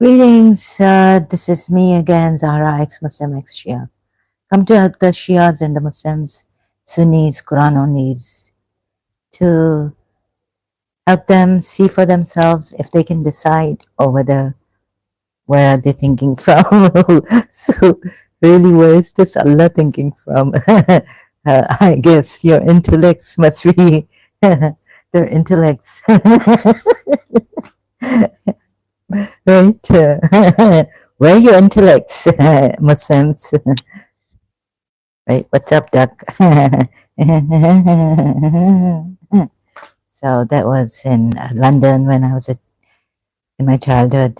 Greetings, this is me again, Zahra, ex-Muslim, ex-Shia. Come to help the Shias and the Muslims, Sunnis, Quran onlys, to help them see for themselves if they can decide or where are they thinking from. So really, where is this Allah thinking from? I guess your intellects must be their intellects. Right? Where are your intellects, Muslims? Right? What's up, duck? So that was in London when I was in my childhood.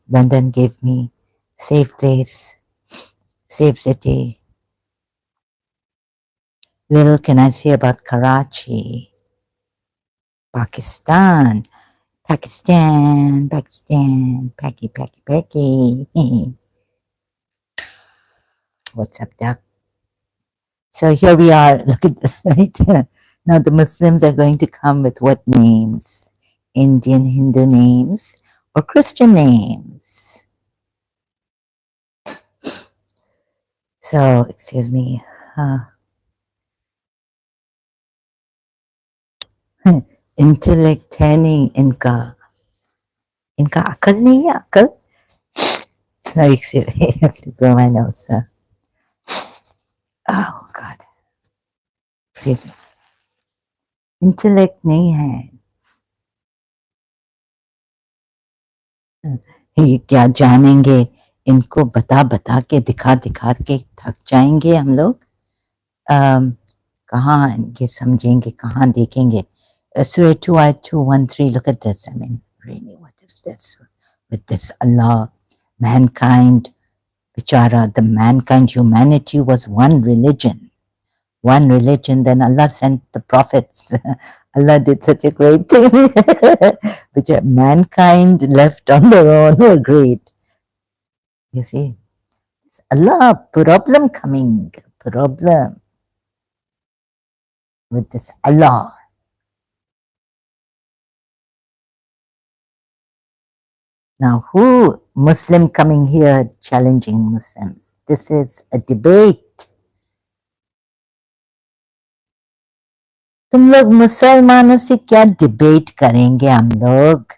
London gave me safe place, safe city. Little can I say about Karachi, Pakistan. Pakistan, Pakistan, Paki, Paki, Paki. What's up, duck? So here we are. Look at this, right? Now the Muslims are going to come with what names? Indian Hindu names or Christian names? So, excuse me. Intellect है नहीं इनका इनका अकल नहीं है अकल. Sorry, I have to blow my nose. Oh God. Excuse me. Intellect नहीं है. ये क्या जानेंगे इनको बता बता के दिखा दिखा के थक जाएंगे हम लोग. कहाँ ये समझेंगे कहाँ देखेंगे. Surah 2 ayat 213. Look at this. I mean, really, what is this with this Allah, mankind, bichara, the mankind, humanity was one religion. One religion, then Allah sent the prophets. Allah did such a great thing. Which mankind left on their own were great. You see, Allah, problem coming, problem with this Allah. Now, who Muslim coming here challenging Muslims? This is a debate. तुम लोग मुसलमानों से क्या debate करेंगे हम लोग.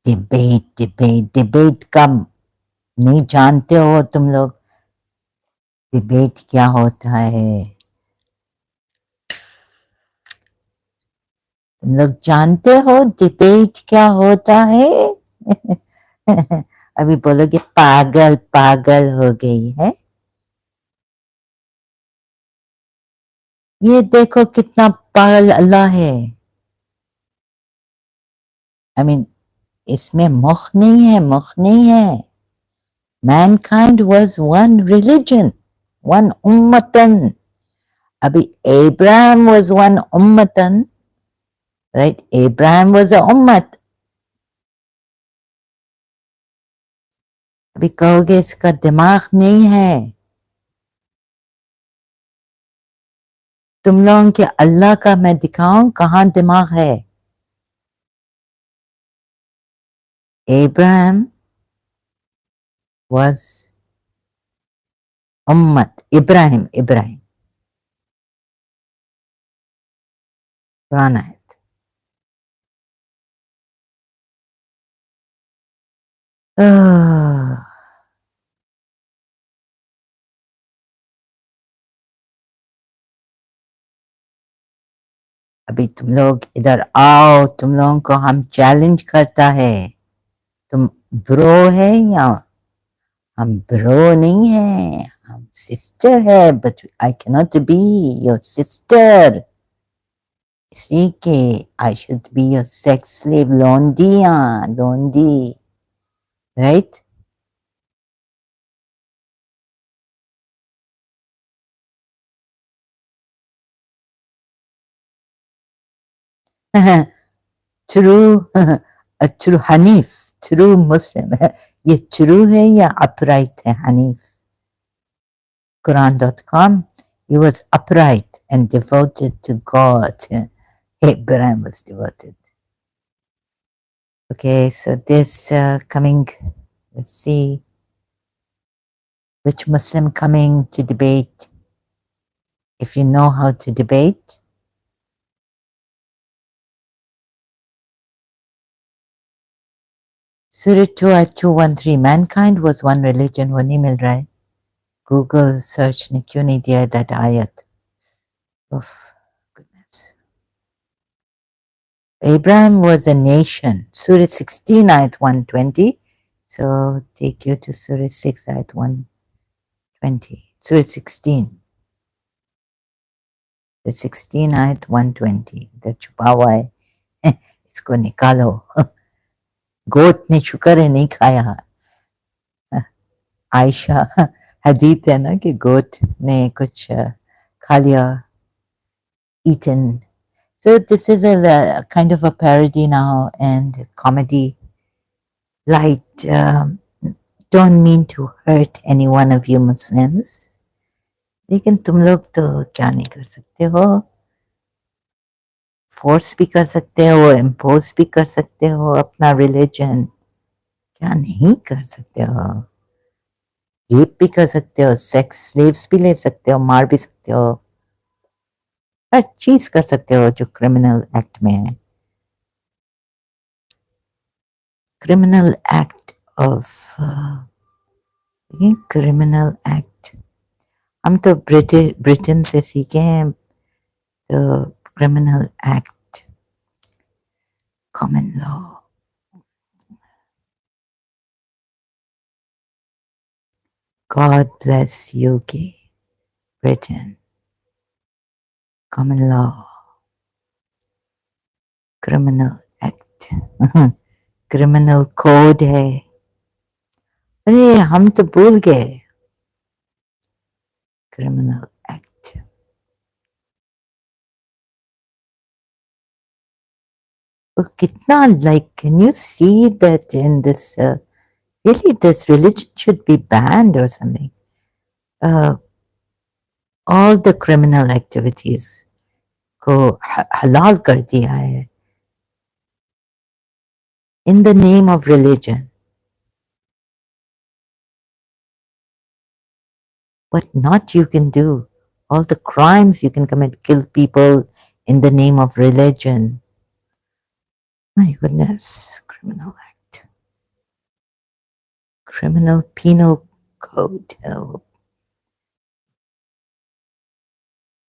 Debate debate debate का नहीं जानते हो तुम लोग. डिबेट क्या होता है तुम लोग जानते हो डिबेट क्या होता है. अभी बोलोगे पागल पागल हो गई है. ये देखो कितना पागल अल्लाह है. I mean, इसमें मुख नहीं है, मुख नहीं है. Mankind was one religion, one ummatan. Abhi Abraham was one ummatan, right? Abraham was a ummat. अभी कहोगे इसका दिमाग नहीं है. तुम लोगों के अल्लाह का मैं दिखाऊं कहाँ दिमाग है. Abraham was ummat. Ibrahim. Quran ayat. अभी तुम लोग इधर आओ. तुम लोगों को हम चैलेंज करता है. तुम ब्रो है या हम ब्रो नहीं है. हम sister है, but I cannot be your sister. इसी के I should be your sex slave, londi, right? true, a true Hanif, true Muslim. ये true है या upright है Hanif? Quran.com. He was upright and devoted to God. Abraham was devoted. Okay, so this coming, let's see, which Muslim coming to debate? If you know how to debate, Surah 2:213, mankind was one religion, one email, right? Google search ne kyun nahi diya that ayat? Of goodness. Abraham was a nation. Surah 16 ayat 120. So take you to Surah 6 ayat 120. Surah 16. Surah 16 ayat 120. The छुपा हुआ है इसको निकालो. गोट ने शुक्र है नहीं खाया. आयशा हदीत है ना कि गोट ने कुछ खा लिया, eaten. So this is a kind of a parody now and comedy. Light. Don't mean to hurt any one of you Muslims. लेकिन तुम लोग तो क्या नहीं कर सकते हो, फोर्स भी कर सकते हो, इम्पोज भी कर सकते हो अपना रिलीजन, क्या नहीं कर सकते हो, रेप भी कर सकते हो, सेक्स स्लेव्स भी ले सकते हो, मार भी सकते हो, हर चीज कर सकते हो जो क्रिमिनल एक्ट में है. Criminal act of criminal act हम तो ब्रिटेन से सीखे हैं. तो criminal act, common law, God bless UK, Britain. Common law, criminal act, criminal code है. अरे हम तो भूल गए. Criminal act. कितना, like, can you see that in this really this religion should be banned or something. All the criminal activities को halal कर दिया है in the name of religion. What not you can do, all the crimes you can commit, kill people in the name of religion. My goodness, criminal act, criminal penal code,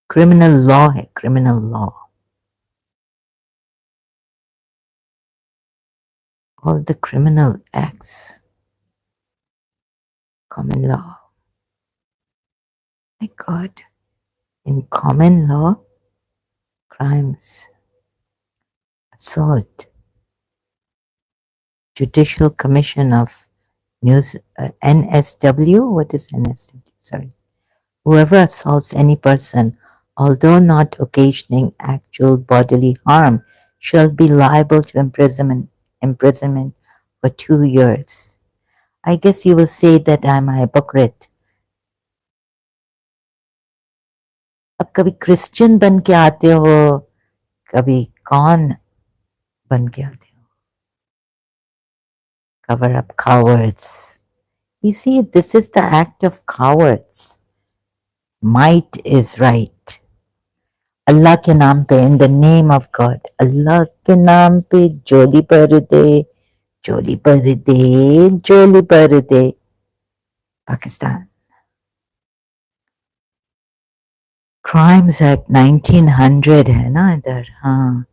criminal law है, criminal law. All the criminal acts, common law. My God, in common law, crimes, assault, Judicial Commission of News, NSW. What is NSW? Sorry. Whoever assaults any person, although not occasioning actual bodily harm, shall be liable to imprisonment for 2 years. I guess you will say that I'm a hypocrite. अब कभी Christian बन के आते हो, कभी कौन बन के आते हो. Cover up cowards. You see, this is the act of cowards. Might is right. अल्लाह के नाम पे, in the name of God, अल्लाह के नाम पे जोली भर दे, जोली भर दे, जोली भर दे. पाकिस्तान. Crimes Act 1900 है ना इधर. हाँ,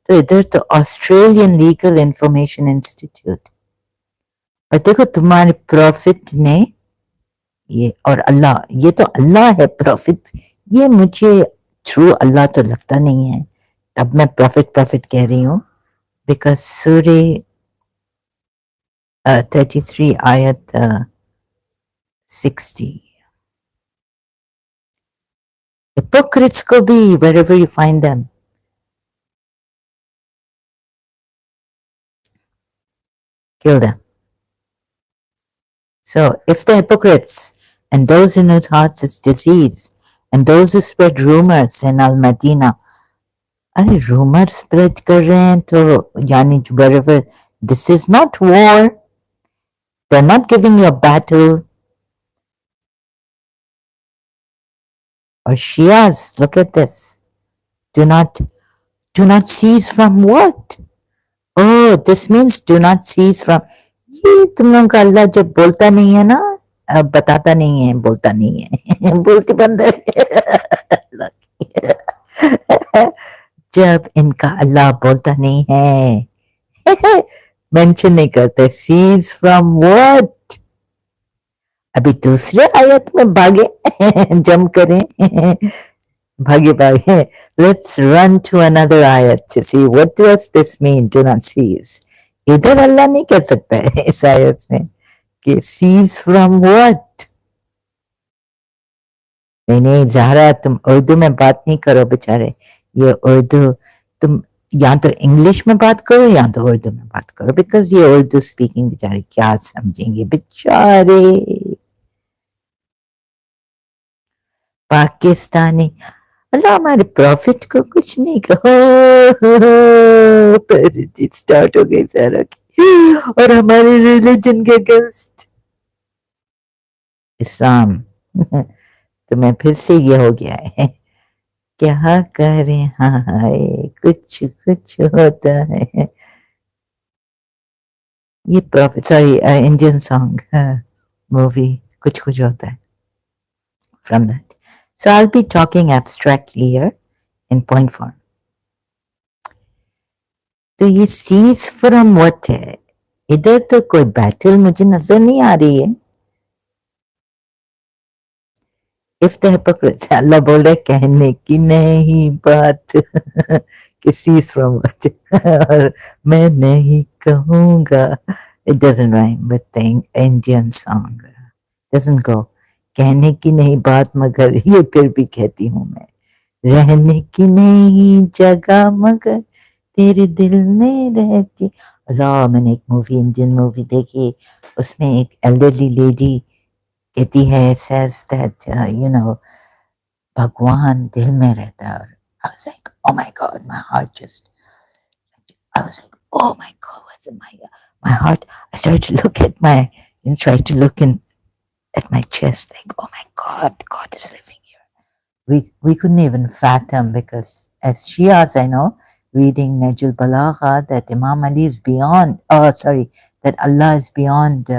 तो इधर तो ऑस्ट्रेलियन लीगल इंफॉर्मेशन इंस्टीट्यूट. और देखो तुम्हारे प्रॉफिट ने ये और अल्लाह, ये तो अल्लाह है, प्रॉफिट ये मुझे थ्रू अल्लाह तो लगता नहीं है, तब मैं प्रॉफिट कह रही हूँ, बिकॉज सूरे 33 आयत 60, hypocrites को भी wherever you find them, kill them. So if the hypocrites and those in whose hearts is disease and those who spread rumors in Al-Madinah, अरे रूमर स्प्रेड कर रहे हैं तो यानी wherever this is not war, they're not giving you a battle. Or Shias, look at this, do not cease from what? Oh, this means do not cease from, ये तुम लोगों का अल्लाह जब बोलता नहीं है ना, बताता नहीं है, बोलता नहीं है बोलती बंद है जब इनका अल्लाह बोलता नहीं है मेंशन नहीं करते, सीज फ्रॉम व्हाट? अभी दूसरे आयत में भागे जम करें भागे भागे, लेट्स रन टू अनदर आयत to see what does this mean, do not cease. इधर अल्लाह नहीं कह सकता है इस आयत में कि सीज फ्रॉम व्हाट। नहीं नहीं ज़हरा, तुम उर्दू में बात नहीं करो बेचारे, ये उर्दू, तुम या तो इंग्लिश में बात करो या तो उर्दू में बात करो, बिकॉज ये उर्दू स्पीकिंग बेचारे क्या समझेंगे बेचारे पाकिस्तानी। अल्लाह हमारे प्रॉफिट को कुछ नहीं कहो स्टार्ट हो गई सारा की, और हमारे रिलीजन के अगेंस्ट इस्लाम तो मैं फिर से ये हो गया है, क्या करें हाय कुछ कुछ होता है। ये profit sorry Indian song movie कुछ कुछ होता है from that. So I'll be talking abstractly here in point form. तो ये सीज फ्रॉम व्हाट है, इधर तो कोई बैटल मुझे नजर नहीं आ रही है। इफ द हिपोक्रेट्स, अल्लाह बोल रहे कहने की नहीं बात कि सीज फ्रॉम व्हाट और मैं नहीं कहूंगा, it doesn't rhyme with the Indian song, doesn't go, कहने की नहीं बात मगर ये फिर भी कहती हूँ मैं, रहने की नहीं जगह मगर तेरे दिल में रहती। अल्लाह, मैंने एक मूवी, इंडियन मूवी देखी, उसमें एक एल्डरली लेडी कहती है, says that you know भगवान दिल में रहता है, और I was like oh my god, my heart just, I was like oh my god, what's in my heart, I started to look at my, and tried to look in at my chest like oh my god, God is living here. We couldn't even fathom, because as Shias I know, reading Najul Balagha, that Imam Ali is beyond, oh sorry, that Allah is beyond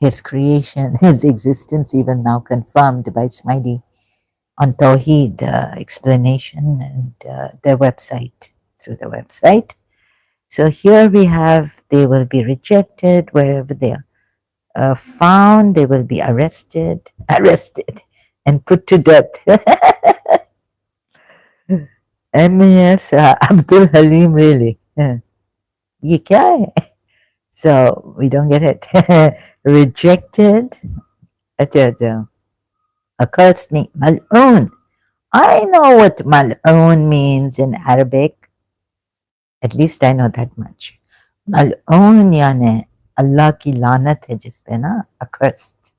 his creation, his existence, even now confirmed by Smiley on Tawheed explanation and their website, through the website. So here we have, they will be rejected wherever they are found, they will be arrested and put to death. MAS Abdul Halim, really? ये क्या है? So we don't get it. Rejected. अच्छा, accursed नहीं, mal'oon. I know what mal'oon means in Arabic. At least I know that much. Mal'oon यानी अल्लाह की लानत है जिस पे ना, accursed.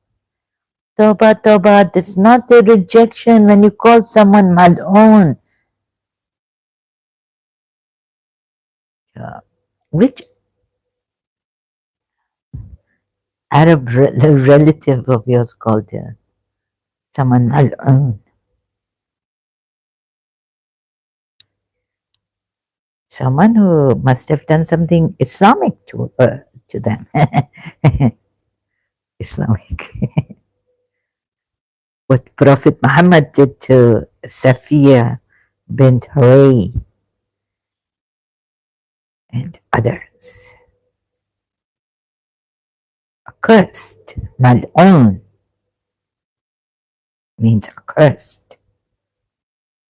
Toba, this is not a rejection when you call someone mal'oon. Which Arab relative of yours called someone mal'oon? Someone who must have done something Islamic to them. Islamic. What Prophet Muhammad did to Safiya bint Huray and others. cursed. Mal'oon means accursed.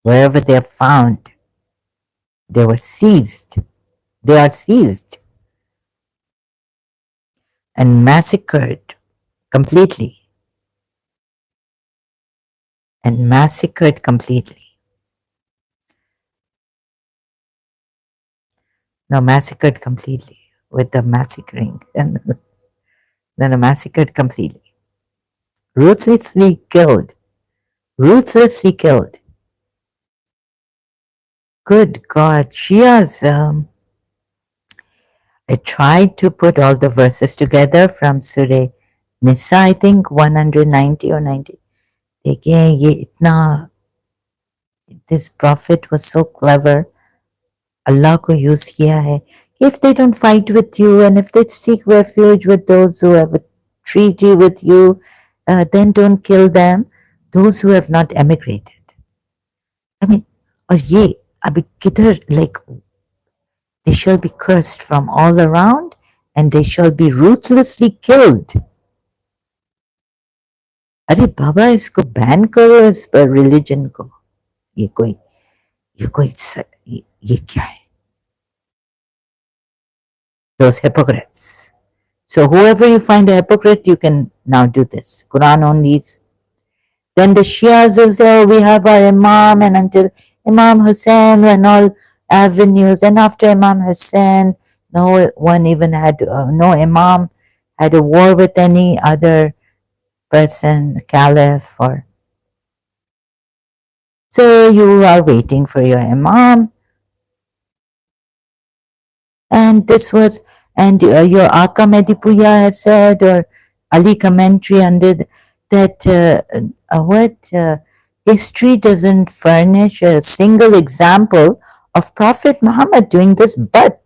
Wherever they are found, they were seized. They are seized and massacred completely. And massacred completely. No, massacred completely with the massacring. And then massacred completely. Ruthlessly killed. Ruthlessly killed. Good God, Shia's. I tried to put all the verses together from Surah Nisa, I think 190 or 90. Again, this prophet was so clever. Allah को use किया है. If they don't fight with you and if they seek refuge with those who have a treaty with you, then don't kill them. Those who have not emigrated. I mean, और ये अभी किधर, like, they shall be cursed from all around and they shall be ruthlessly killed. अरे बाबा इसको ban करो इस पर religion को. ये कोई ये क्या है? Those hypocrites. So whoever you find a hypocrite, you can now do this. Quran onlys. Then the Shias will say, oh, we have our Imam, and until Imam Hussein and all avenues, and after Imam Hussein, no one even had, no Imam had a war with any other person, caliph, or so you are waiting for your Imam. And this was, and your Aka Medipuya has said, or Ali commentary under that history doesn't furnish a single example of Prophet Muhammad doing this, but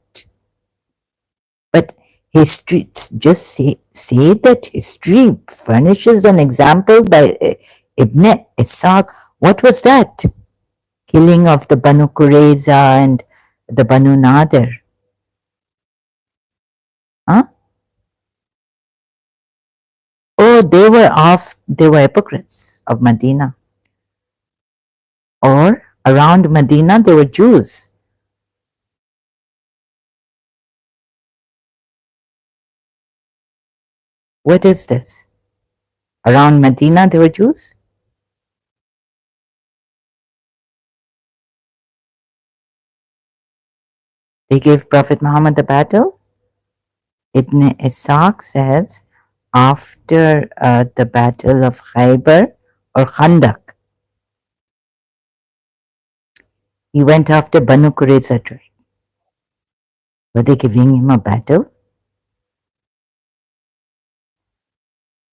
history just say that history furnishes an example by Ibn Ishaq. What was that? Killing of the Banu Qurayza and the Banu Nadir. Huh? Oh, they were hypocrites of Medina. Or around Medina, they were Jews. What is this? Around Medina, they were Jews? They gave Prophet Muhammad the battle? Ibn Ishaq says, after the battle of Khaybar or Khandak, he went after Banu Qurayza tribe. Were they giving him a battle?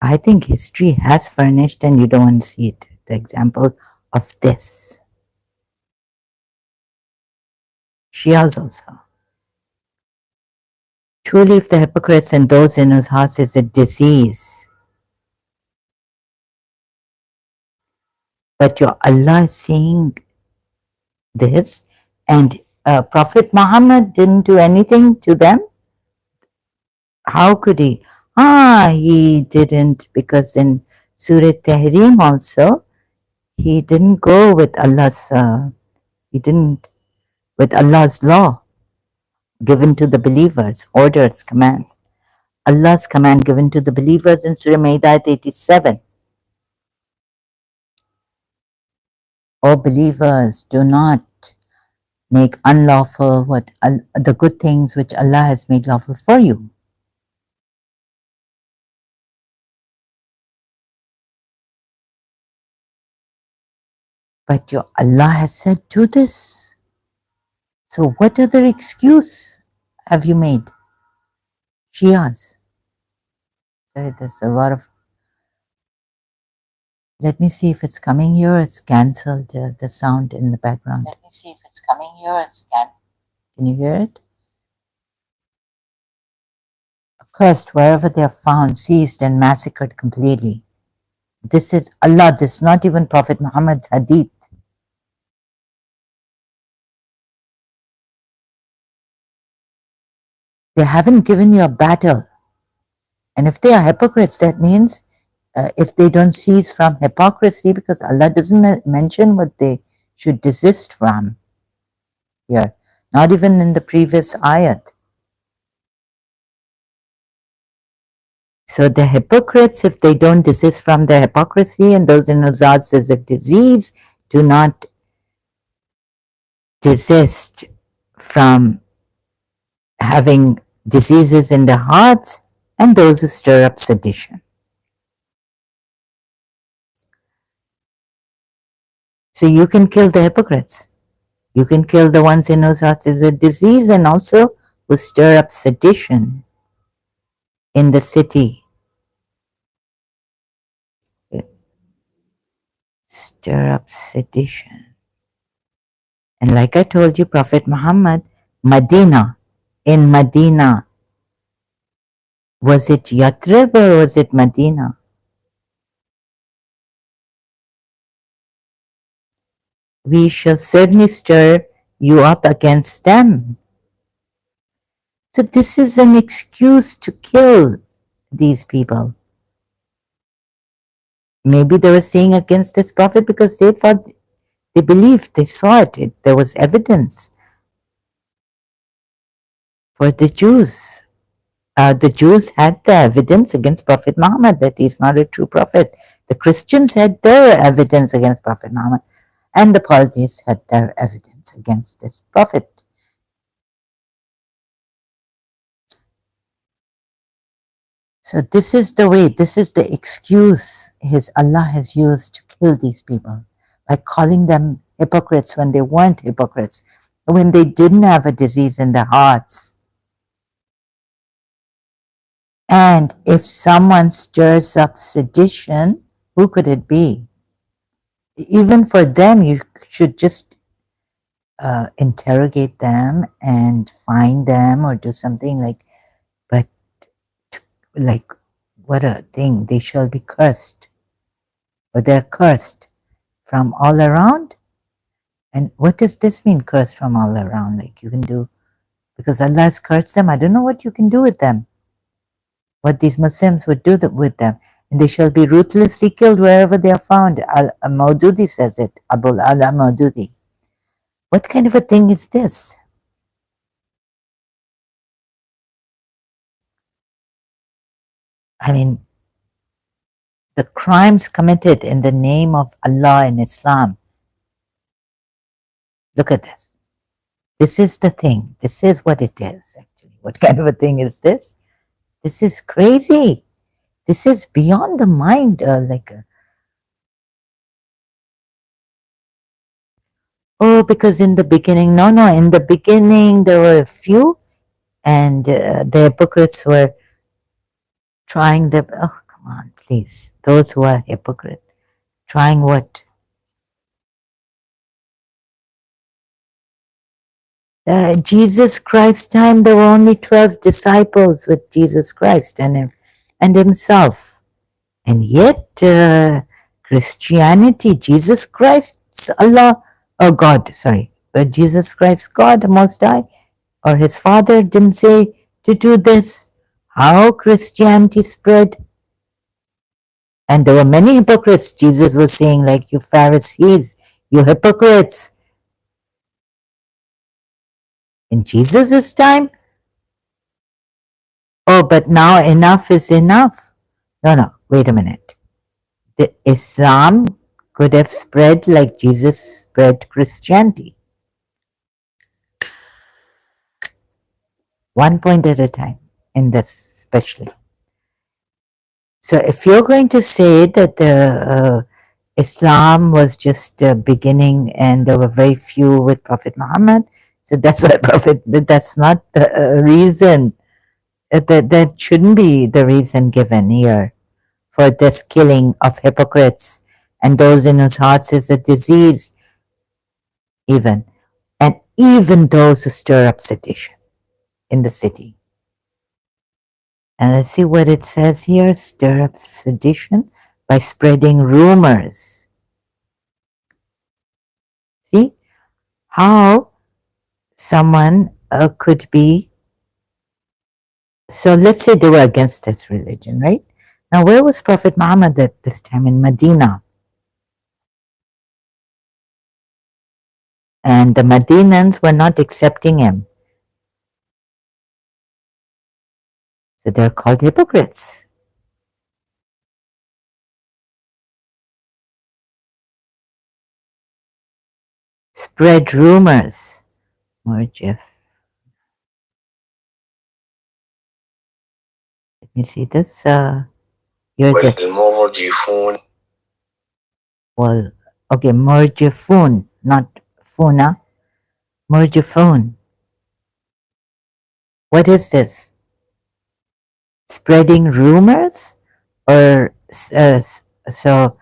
I think history has furnished, and you don't want to see it, the example of this. Shias also. Truly, if the hypocrites and those in whose hearts is a disease, but your Allah is saying this, and Prophet Muhammad didn't do anything to them. How could he? He didn't, because in Surah Tahrim also, he didn't go with Allah's, with Allah's law given to the believers, orders, commands. Allah's command given to the believers in Surah Ma'idah 87. O believers, do not make unlawful the good things which Allah has made lawful for you. But your Allah has said, do this. So what other excuse have you made? Shias. There's a lot of, let me see if it's coming here. It's cancelled, the sound in the background. Let me see if it's coming here. Can you hear it? Accursed wherever they are found, seized and massacred completely. This is Allah, this is not even Prophet Muhammad's hadith. They haven't given you a battle. And if they are hypocrites, that means if they don't cease from hypocrisy, because Allah doesn't mention what they should desist from here, not even in the previous ayat. So the hypocrites, if they don't desist from their hypocrisy, and those in whose hearts there's a disease, do not desist from having diseases in their hearts, and those who stir up sedition. So you can kill the hypocrites. You can kill the ones in whose hearts is a disease, and also who stir up sedition in the city. Stir up sedition. And like I told you, Prophet Muhammad, in Medina, was it Yathrib or was it Medina? We shall certainly stir you up against them. So this is an excuse to kill these people. Maybe they were saying against this prophet because they thought, they believed, they saw it, there was evidence for the Jews. The Jews had the evidence against Prophet Muhammad that he's not a true prophet. The Christians had their evidence against Prophet Muhammad, and the polytheists had their evidence against this prophet. So this is the way, this is the excuse Allah has used to kill these people by calling them hypocrites when they weren't hypocrites, when they didn't have a disease in their hearts. And if someone stirs up sedition, who could it be? Even for them, you should just interrogate them and find them or do something like, but like, what a thing, they shall be cursed, or they're cursed from all around. And what does this mean, cursed from all around? Like you can do, because Allah has cursed them, I don't know what you can do with them, what these Muslims would do with them. And they shall be ruthlessly killed wherever they are found. Al-Maududi says it, Abul Ala Maududi. What kind of a thing is this? I mean, the crimes committed in the name of Allah in Islam. Look at this. This is the thing. This is what it is, actually. What kind of a thing is this? This is crazy. This is beyond the mind. Oh, because in the beginning, no, in the beginning there were a few, and the hypocrites were trying the, oh, come on, please. Those who are hypocrite, trying what? Jesus Christ's time, there were only 12 disciples with Jesus Christ and himself. And yet, Christianity, Jesus Christ's Allah, oh God, sorry, Jesus Christ, God Most High, or his Father didn't say to do this. How Christianity spread? And there were many hypocrites. Jesus was saying, like, you Pharisees, you hypocrites. In Jesus' time, oh, but now enough is enough. No, wait a minute. The Islam could have spread like Jesus spread Christianity. One point at a time, in this especially. So if you're going to say that the Islam was just beginning and there were very few with Prophet Muhammad, so that's why that's not the reason. That shouldn't be the reason given here for this killing of hypocrites and those in whose hearts is a disease, even, and even those who stir up sedition in the city. And let's see what it says here. Stir up sedition by spreading rumors. See how someone could be So let's say they were against this religion, right? Now, where was Prophet Muhammad at this time? In Medina. And the Medinans were not accepting him. So they're called hypocrites. Spread rumors. Murjif. Let me see this. Here's it. Well, okay, Murjifun, not Funa. Murjifun. What is this? Spreading rumors? Or so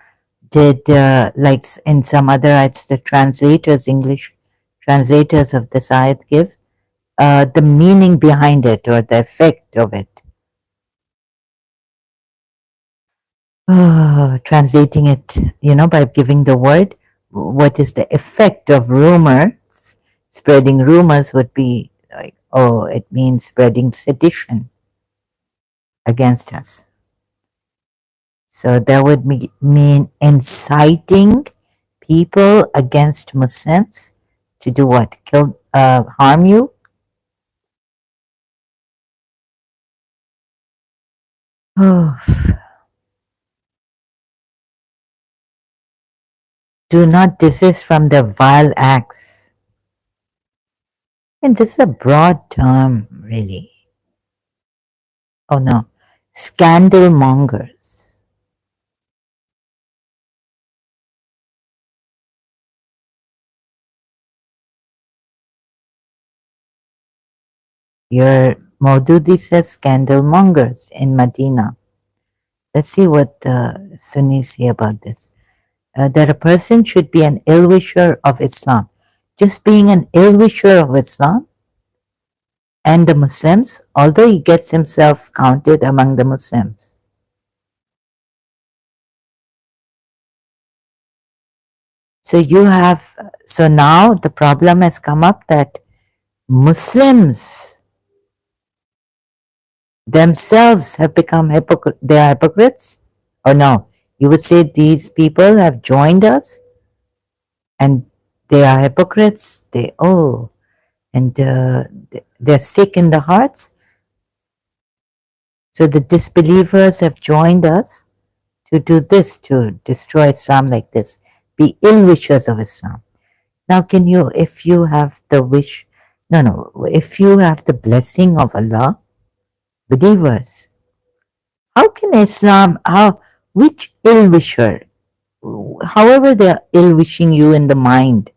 did, like in some other ayats, the translators, English translators of this ayat give the meaning behind it or the effect of it. Translating it, by giving the word, what is the effect of rumor? Spreading rumors would be like, oh, it means spreading sedition against us. So that would mean inciting people against Muslims to do what? Kill, harm you? Oh, do not desist from their vile acts. And this is a broad term, really. Oh no, scandal mongers. Your Maududi says scandal mongers in Medina. Let's see what the Sunnis say about this. That a person should be an ill-wisher of Islam. Just being an ill-wisher of Islam and the Muslims, although he gets himself counted among the Muslims. So now the problem has come up that Muslims themselves have become they are hypocrites? Or no, you would say these people have joined us and they are hypocrites. They're sick in the hearts. So the disbelievers have joined us to do this, to destroy Islam like this, be ill wishers of Islam. Now, can you, if you have the wish, no, if you have the blessing of Allah, believers, how can Islam, which ill wisher, however they're ill wishing you in the mind,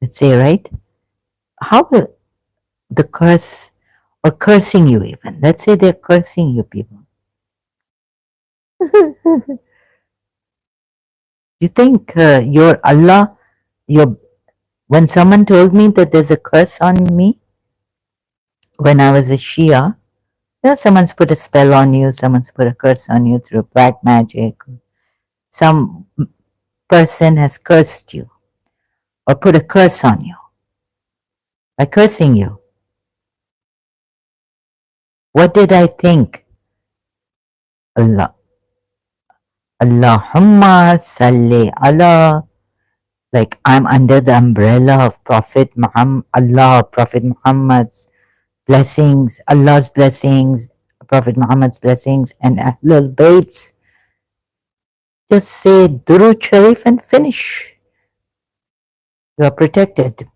let's say, right? How will the curse, or cursing you even, let's say they're cursing you people. You think your Allah, when someone told me that there's a curse on me, when I was a Shia, someone's put a spell on you, someone's put a curse on you through black magic, some person has cursed you or put a curse on you by cursing you. What did I think? Allahumma salli ala, like I'm under the umbrella of Prophet Muhammad, Prophet Muhammad's blessings, Allah's blessings, Prophet Muhammad's blessings, and Ahlul Bayt's. Just say Durood Sharif and finish. You are protected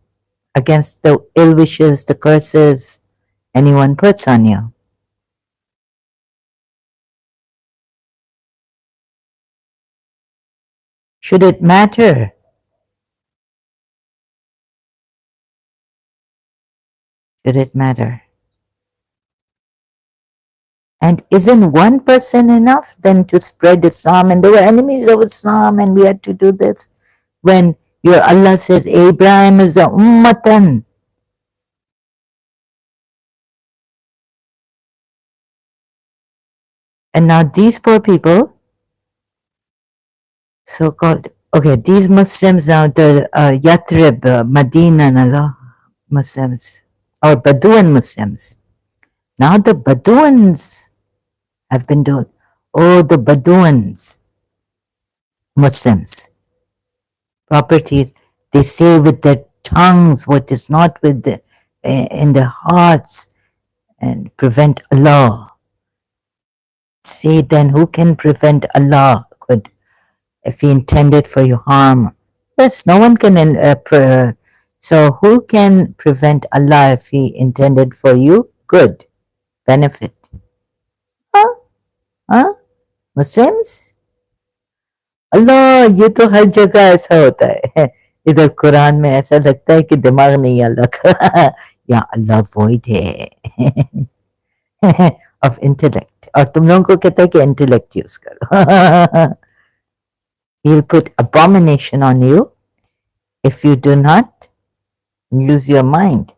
against the ill wishes, the curses anyone puts on you. Should it matter? Should it matter? And isn't one person enough then to spread Islam? And there were enemies of Islam and we had to do this. When your Allah says Abraham is a ummatan. And now these poor people, so-called, okay, these Muslims now, the Yathrib, Medina and Allah Muslims, or Bedouin Muslims, Now the Bedouins have been told, oh, the Bedouins, Muslims, properties, they say with their tongues what is not with the, in their hearts, and prevent Allah. Say then, who can prevent Allah? Could, if He intended for you harm? Yes, no one can. So who can prevent Allah if He intended for you good, benefit? Huh? Huh? Muslims? अल्लाह ये तो हर जगह ऐसा होता है इधर कुरान में ऐसा लगता है कि दिमाग नहीं अल्लाह का या अल्लाह वॉइड है of intellect और तुम लोगों को कहता है कि intellect यूज करो he'll put abomination on you if you do not use your mind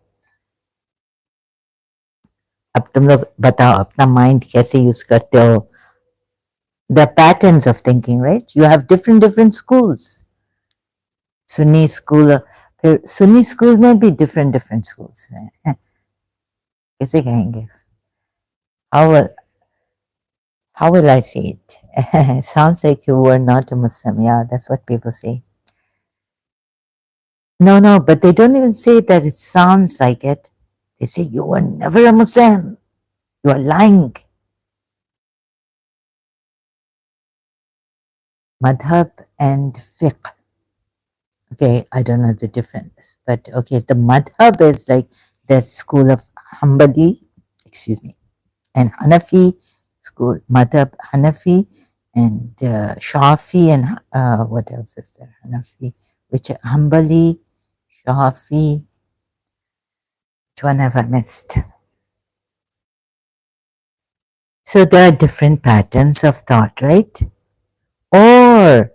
अब तुम लोग बताओ अपना माइंड कैसे यूज करते हो the patterns of thinking, right? You have different schools. Sunni school, फिर Sunni school में भी different schools हैं कैसे कहेंगे how will I say it sounds like you were not a Muslim. Yeah, that's what people say. No, but they don't even say that it sounds like it. They say you were never a Muslim, you are lying. Madhab and fiqh. Okay, I don't know the difference, but okay, the madhab is like the school of Hanbali, excuse me, and Hanafi school, madhab Hanafi and Shafi and what else is there? Hanafi, which Hanbali, Shafi, which one have I missed? So there are different patterns of thought, right? Or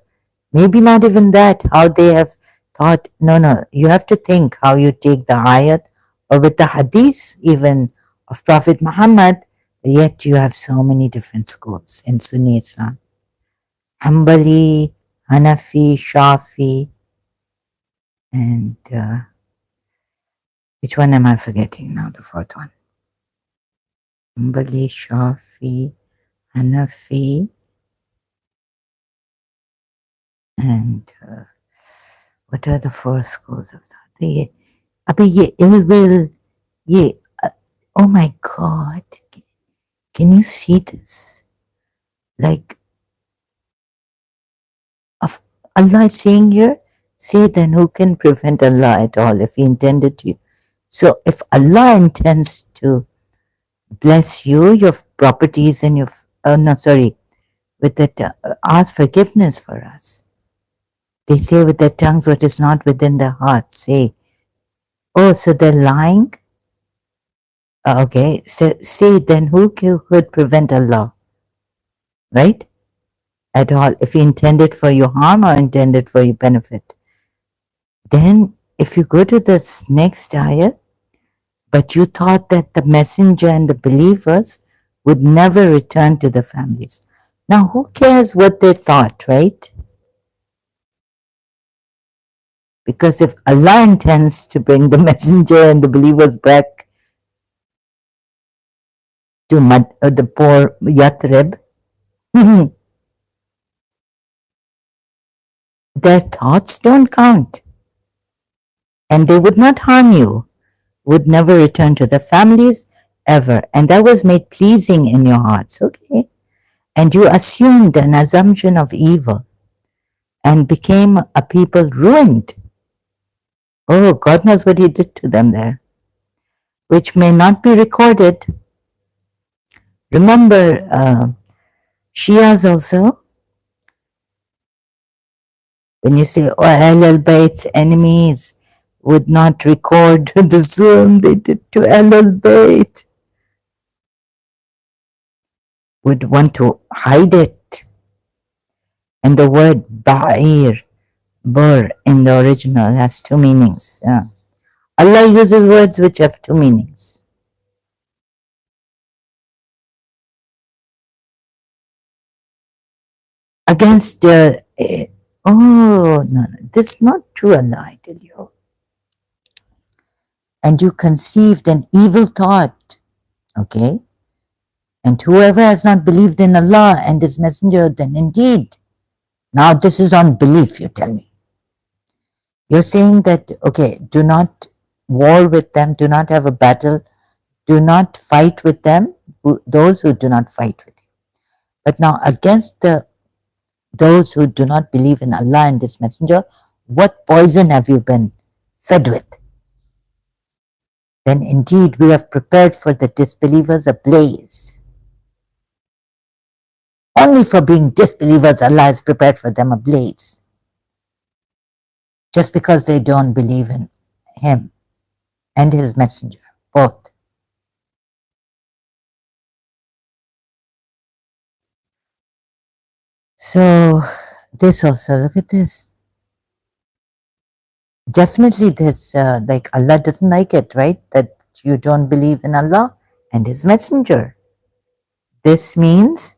maybe not even that, how they have thought. No, you have to think how you take the ayat or with the hadith even of Prophet Muhammad, yet you have so many different schools in Sunni Islam. Hanbali, Hanafi, Shafi, and which one am I forgetting now, the fourth one? Hanbali, Shafi, Hanafi, and what are the four schools of thought? अबे ये ill will, ये oh my God, can you see this? Like, of Allah is saying here, say then who can prevent Allah at all if He intended to? So if Allah intends to bless you, your properties and your, with that, ask forgiveness for us. They say with their tongues what is not within their hearts. Say, oh, so they're lying? Okay, so say then who could prevent Allah? Right? At all, if He intended for your harm or intended for your benefit. Then if you go to this next ayat, but you thought that the messenger and the believers would never return to the families. Now who cares what they thought, right? Because if Allah intends to bring the messenger and the believers back to the poor Yathrib, their thoughts don't count. And they would not harm you, would never return to the families ever. And that was made pleasing in your hearts, okay? And you assumed an assumption of evil and became a people ruined. Oh, God knows what He did to them there, which may not be recorded. Remember, Shias also, when you say, oh, Ahlul Bayt's enemies would not record the zulm they did to Ahlul Bayt, would want to hide it. And the word ba'ir, bur, in the original has two meanings. Yeah. Allah uses words which have two meanings. Against the, no, this is not true, Allah, I tell you. And you conceived an evil thought Okay? And whoever has not believed in Allah and His Messenger, then indeed, now this is on belief, you tell me. You're saying that, okay, do not war with them, do not have a battle, do not fight with them, those who do not fight with you. But now against those who do not believe in Allah and His Messenger, what poison have you been fed with? Then indeed we have prepared for the disbelievers a blaze. Only for being disbelievers, Allah has prepared for them a blaze. Just because they don't believe in Him and His Messenger, both. So, this also, look at this. Definitely, this, like Allah doesn't like it, right? That you don't believe in Allah and His Messenger. This means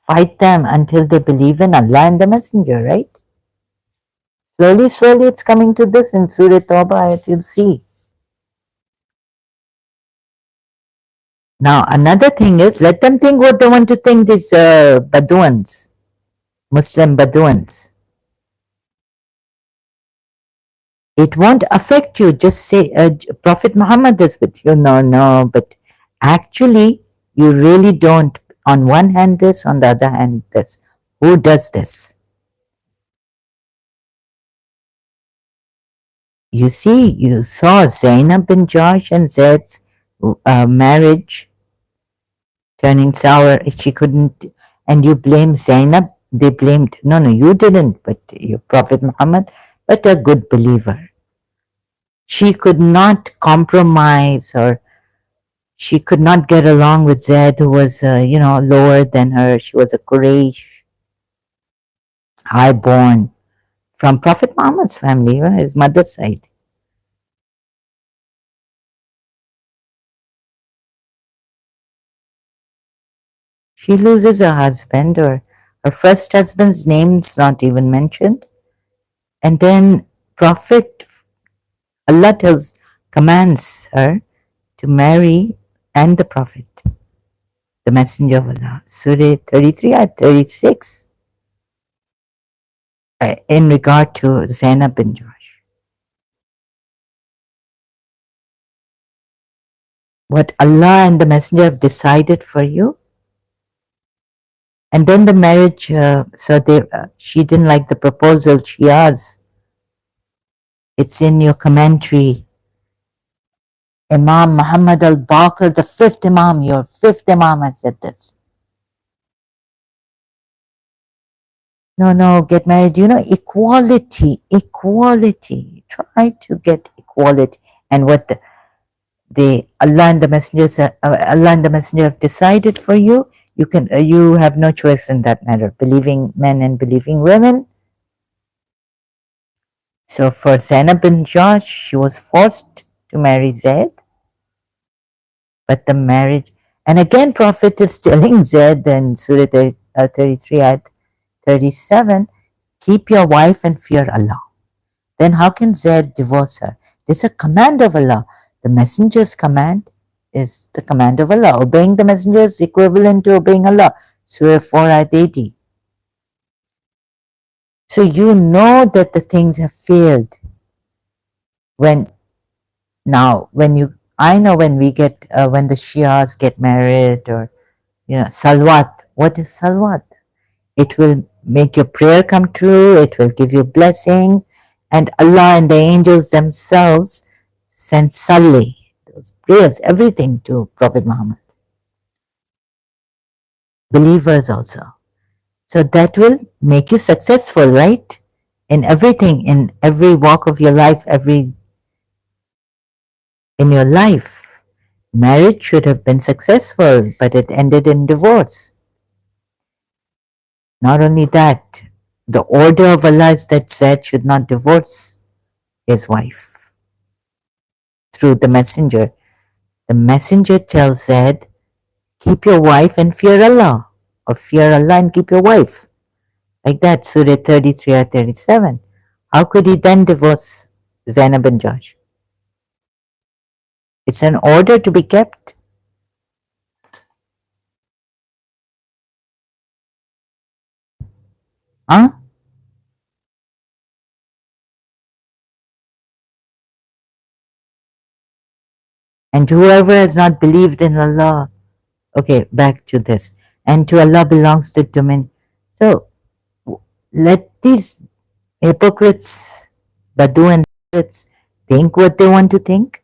fight them until they believe in Allah and the Messenger, right? Slowly, slowly, it's coming to this in Surah Tawbah, you'll see. Now, another thing is, let them think what they want to think, these Bedouins, Muslim Bedouins. It won't affect you. Just say, Prophet Muhammad is with you. No, no, but actually, you really don't. On one hand, this, on the other hand, this. Who does this? You see, you saw Zainab bin Josh and Zaid's marriage turning sour. She couldn't, and you blame Zainab. They blamed, no, no, you didn't, but your Prophet Muhammad, but a good believer. She could not compromise, or she could not get along with Zaid, who was, lower than her. She was a Quraysh, high-born, from Prophet Muhammad's family, his mother's side. She loses her husband, or her first husband's name's not even mentioned. And then Prophet, Allah commands her to marry and the Prophet, the Messenger of Allah. Surah 33 ayat 36, in regard to Zainab bin Josh. What Allah and the Messenger have decided for you. And then the marriage, she didn't like the proposal, Shias. It's in your commentary. Imam Muhammad al-Baqir, the fifth Imam, your fifth Imam had said this. No, get married. Equality. Try to get equality. And what Allah and the Messenger have decided for you, you have no choice in that matter. Believing men and believing women. So for Zainab bin Josh, she was forced to marry Zaid. But the marriage, and again, Prophet is telling Zaid in Surah 33 at 37, keep your wife and fear Allah. Then how can Zaid divorce her? There's a command of Allah. The messenger's command is the command of Allah. Obeying the messenger is equivalent to obeying Allah. Surah 4 ayat 80. So you know that the things have failed. I know when the Shias get married, or, salwat. What is salwat? It will make your prayer come true. It will give you blessing. And Allah and the angels themselves send salli, those prayers, everything to Prophet Muhammad. Believers also. So that will make you successful, right? In everything, in every walk of your life, in your life. Marriage should have been successful, but it ended in divorce. Not only that, the order of Allah is that Zaid should not divorce his wife through the messenger. The messenger tells Zaid, keep your wife and fear Allah, or fear Allah and keep your wife. Like that, Surah 33 or 37. How could he then divorce Zainab bin Josh? It's an order to be kept. Huh? And whoever has not believed in Allah, okay, back to this. And to Allah belongs the dominion. So let these hypocrites, Badu and hypocrites, think what they want to think.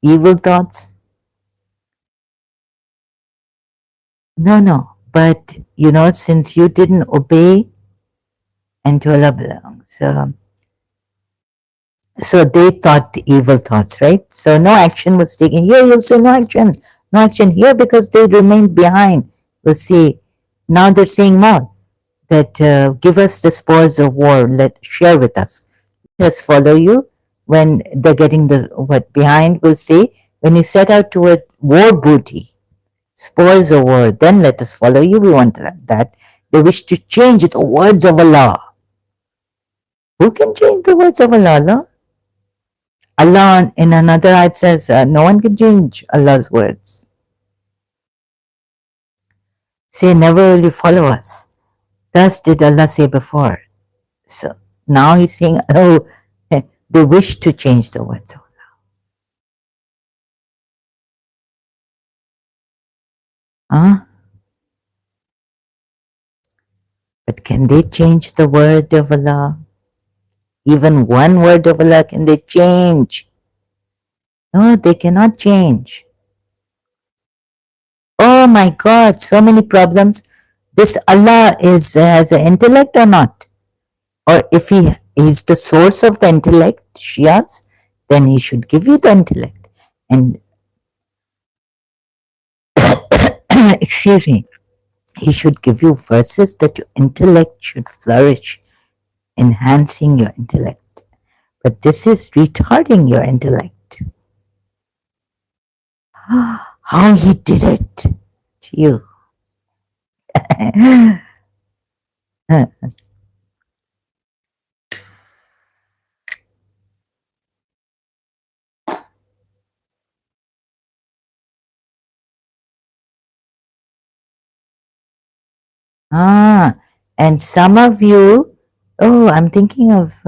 Evil thoughts. No, no. But since you didn't obey, and to Allah belongs. So they thought evil thoughts, right? So no action was taken. Here you'll say no action here because they remained behind. We'll see. Now they're saying more that give us the spoils of war. Share with us. Let us follow you when they're getting the what behind. We'll say when you set out toward war booty, spoils of war. Then let us follow you. We want that. They wish to change the words of Allah. Who can change the words of Allah? Allah? Allah in another ayat says, no one can change Allah's words. Say, never will you follow us. Thus did Allah say before. So now he's saying, oh, they wish to change the words of Allah. Huh? But can they change the word of Allah? Even one word of Allah, can they change? No, they cannot change. Oh my God, so many problems. This Allah has an intellect or not? Or if he is the source of the intellect, Shias, then he should give you the intellect. And excuse me, he should give you verses that your intellect should flourish, enhancing your intellect. But this is retarding your intellect. How he did it to you. And some of you, oh, I'm thinking of,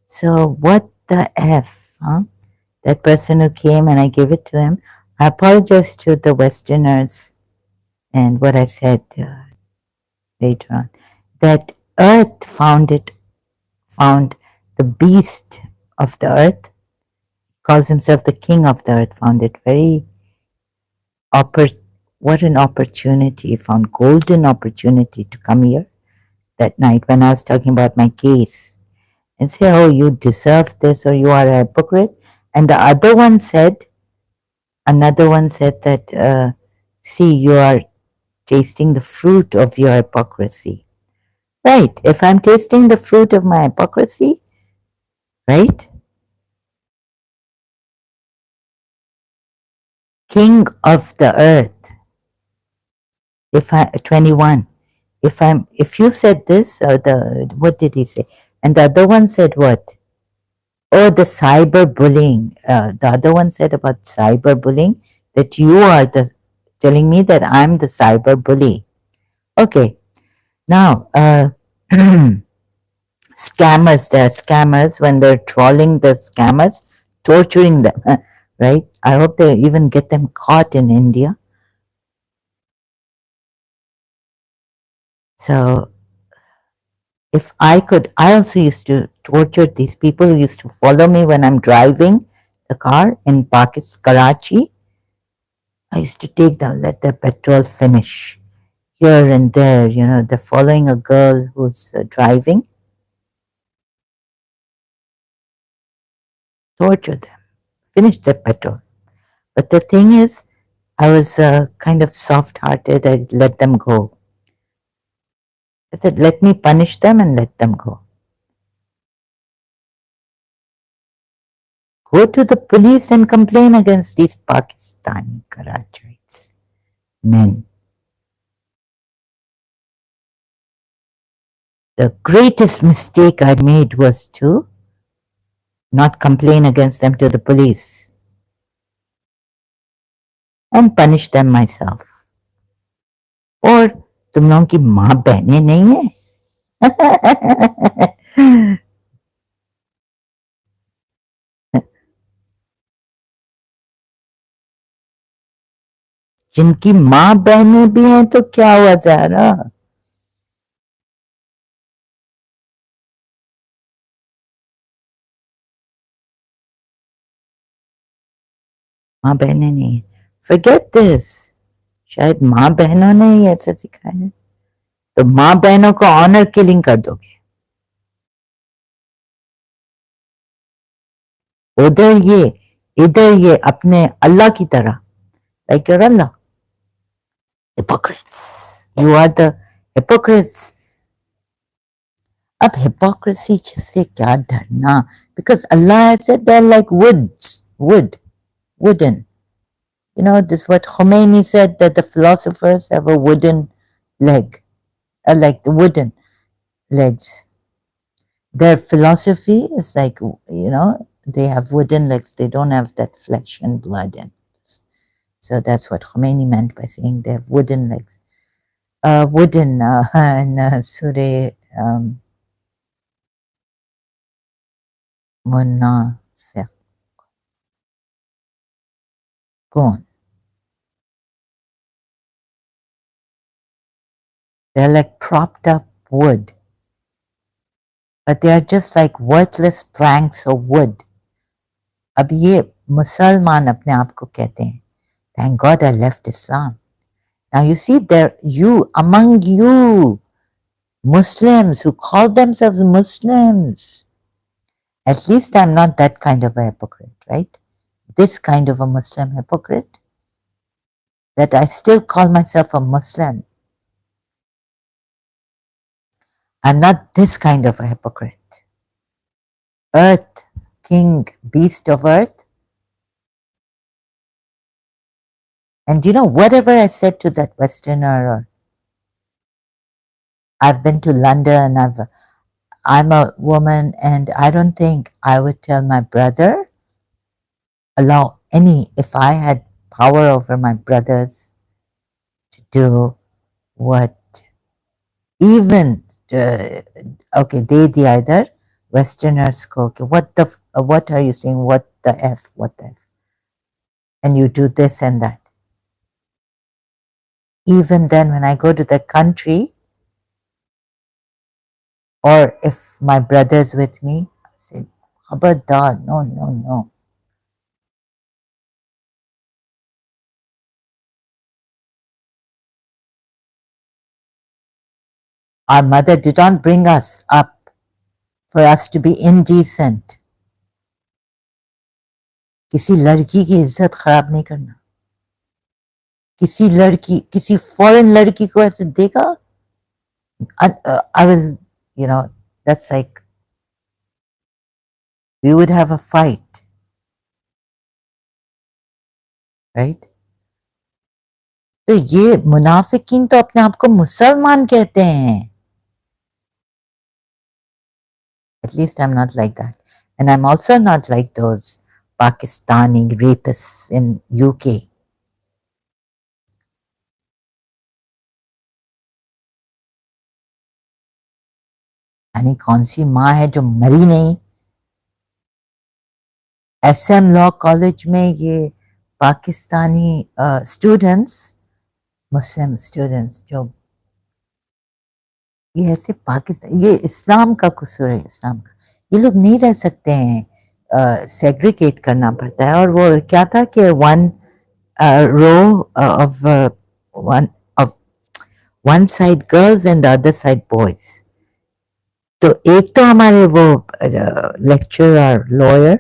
so what the F, huh? That person who came and I gave it to him. I apologize to the Westerners and what I said later on. That Earth found the beast of the earth, calls himself the king of the earth, found it very what an opportunity, found golden opportunity to come here that night when I was talking about my case and say, oh, you deserve this or you are a hypocrite. And the another one said that, see, you are tasting the fruit of your hypocrisy. Right. If I'm tasting the fruit of my hypocrisy, right? King of the earth. 21. If you said this, or what did he say? And the other one said what? Oh, the cyberbullying. The other one said about cyberbullying, that you are telling me that I'm the cyberbully. Okay. Now, scammers, there are scammers when they're trolling the scammers, torturing them, right? I hope they even get them caught in India. So if I could, I also used to torture these people who used to follow me when I'm driving the car in Pakistan, Karachi. I used to take them, let their petrol finish here and there. They're following a girl who's driving. Torture them, finish their petrol. But the thing is, I was kind of soft-hearted. I let them go. I said, let me punish them and let them go. Go to the police and complain against these Pakistani Karachites, men. The greatest mistake I made was to not complain against them to the police. and punish them myself. और तुम लोगों की माँ बहनें नहीं है? जिनकी माँ बहनें भी हैं तो क्या हुआ ज़ारा? माँ बहनें नहीं है. Forget this. शायद माँ बहनों ने ही ऐसा सिखाया है. तो माँ बहनों को ऑनर किलिंग कर दोगे. इधर ये अपने अल्लाह की तरह. Like your Allah. Hypocrites. You are the hypocrites. अब hypocrisy से क्या डरना? Because Allah has said they're like wooden. You know, this is what Khomeini said, that the philosophers have a wooden leg, like the wooden legs. Their philosophy is like, you know, they have wooden legs. They don't have that flesh and blood. And so that's what Khomeini meant by saying they have wooden legs. Wooden in Surah Munafiqun. They're like propped up wood, but they are just like worthless planks of wood. अब ये मुसलमान अपने आप को कहते हैं. Thank God I left Islam. Now you see there, among you Muslims who call themselves Muslims, at least I'm not that kind of a hypocrite, right? This kind of a Muslim hypocrite, that I still call myself a Muslim. I'm not this kind of a hypocrite. Earth, king, beast of earth. And you know, whatever I said to that Westerner, or I've been to London, I'm a woman, and I don't think I would tell my brother, if I had power over my brothers, to do what even, okay, they the other Westerners go, okay, what are you saying? What the F? And you do this and that. Even then, when I go to the country, or if my brother's with me, I say, Khabardar, no. Our mother did not bring us up for us to be indecent. किसी लड़की की इज्जत खराब नहीं करना. किसी foreign लड़की को ऐसे देखा, I will, you know, that's like, we would have a fight, right? तो ये मुनाफिकीन तो अपने आप को मुसलमान कहते हैं. At least I'm not like that. And I'm also not like those Pakistani rapists in UK. यानी कौन सी माँ है जो मरी नहीं? SM लॉ कॉलेज में ये पाकिस्तानी स्टूडेंट्स, मुस्लिम स्टूडेंट्स, जो ये ऐसे पाकिस्तान, ये इस्लाम का कसूर है, इस्लाम का. ये लोग नहीं रह सकते हैं, सेग्रीगेट करना पड़ता है. और वो क्या था कि one side girls and the other side boys. तो एक तो हमारे वो लेक्चरर, लॉयर,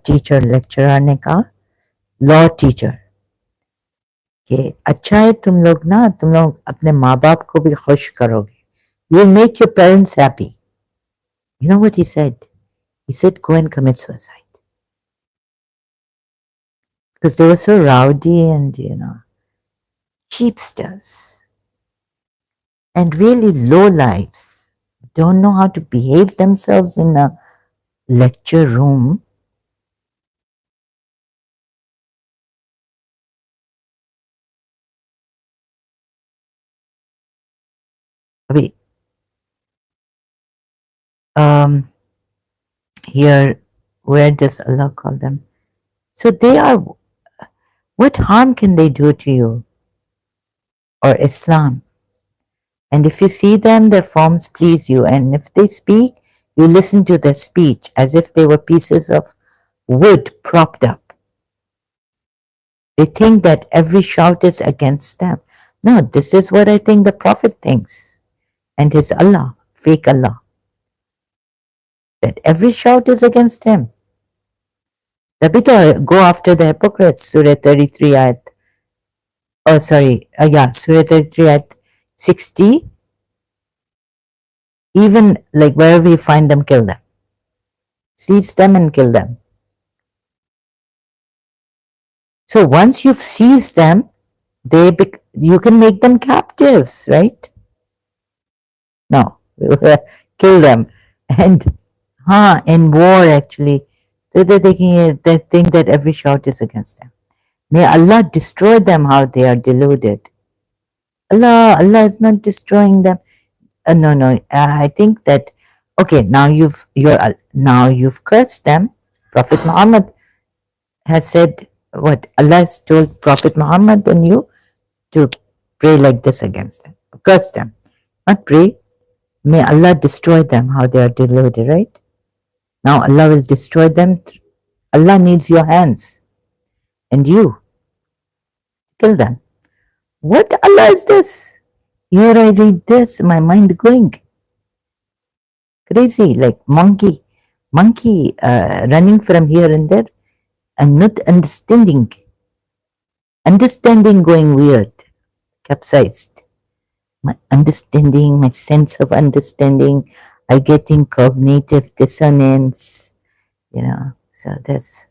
टीचर लेक्चरर ने कहा, लॉ टीचर, कि अच्छा है तुम लोग अपने माँ बाप को भी खुश करोगे. You'll make your parents happy. You know what he said? He said, go and commit suicide. Because they were so rowdy and, you know, cheapsters. And really low lives. Don't know how to behave themselves in a lecture room. Abhi, um, here, where does Allah call them? So they are, what harm can they do to you or Islam? And if you see them, their forms please you. And if they speak, you listen to their speech as if they were pieces of wood propped up. They think that every shout is against them. No, this is what I think the Prophet thinks. And his Allah, fake Allah, that every shout is against him. Tabita, go after the hypocrites, Surah 33 ayat. Oh, sorry. Yeah, Surah 33 ayat 60. Even like wherever you find them, kill them. Seize them and kill them. So once you've seized them, you can make them captives, right? No, kill them. And in war actually, they think that every shout is against them. May Allah destroy them how they are deluded. Allah is not destroying them. No. I think that okay. Now you've cursed them. Prophet Muhammad has said what Allah has told Prophet Muhammad and you to pray like this against them, curse them, not pray. May Allah destroy them how they are deluded. Right now, Allah will destroy them. Allah needs your hands, and you kill them. What Allah is this? Here I read this, my mind going crazy like monkey running from here and there and not understanding going weird, capsized. My understanding, my sense of understanding, I getting cognitive dissonance, so that's,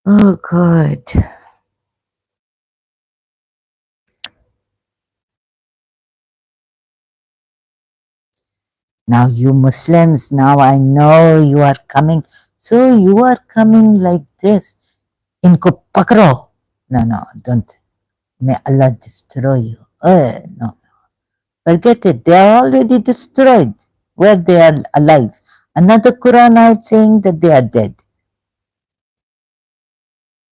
oh God. Now you Muslims, now I know you are coming. So you are coming like this. Inko pakro. No, don't. May Allah destroy you. No. Forget it. They are already destroyed where they are alive. Another Quran ayat saying that they are dead.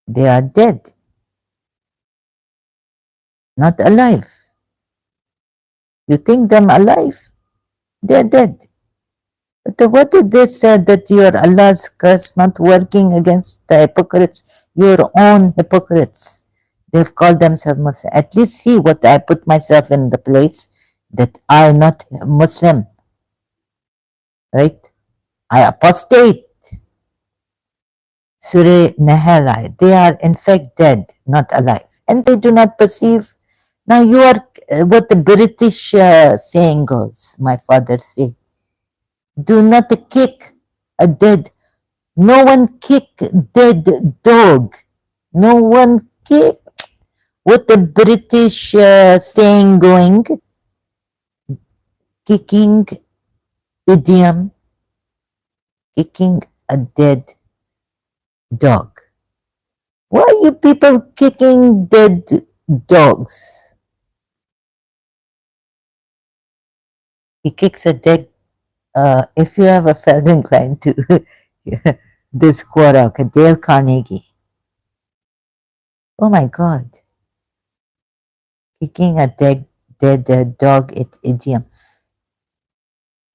They are dead, not alive. You think them alive? They are dead. But what did they say that your Allah's curse not working against the hypocrites, your own hypocrites? They've called themselves Muslim. At least see what I put myself in the place that I am not Muslim, right? I apostate. Surah Nahl, they are in fact dead, not alive, and they do not perceive. Now you are what the British saying goes. My father say, "Do not kick a dead. No one kick dead dog. No one kick." What the British saying going? Kicking idiom, kicking a dead dog. Why are you people kicking dead dogs? He kicks a dead. If you ever felt inclined to this quote, Dale Carnegie. Oh my God, kicking a dead dog. Idiom.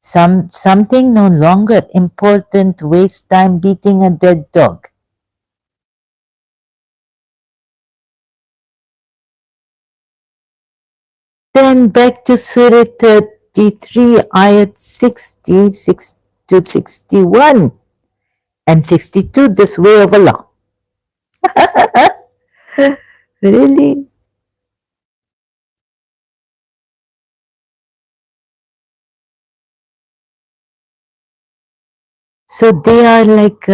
Something no longer important. Waste time beating a dead dog. Then back to Surah 33, ayat 66 to 61 and 62, this way of Allah. Really? So they are like,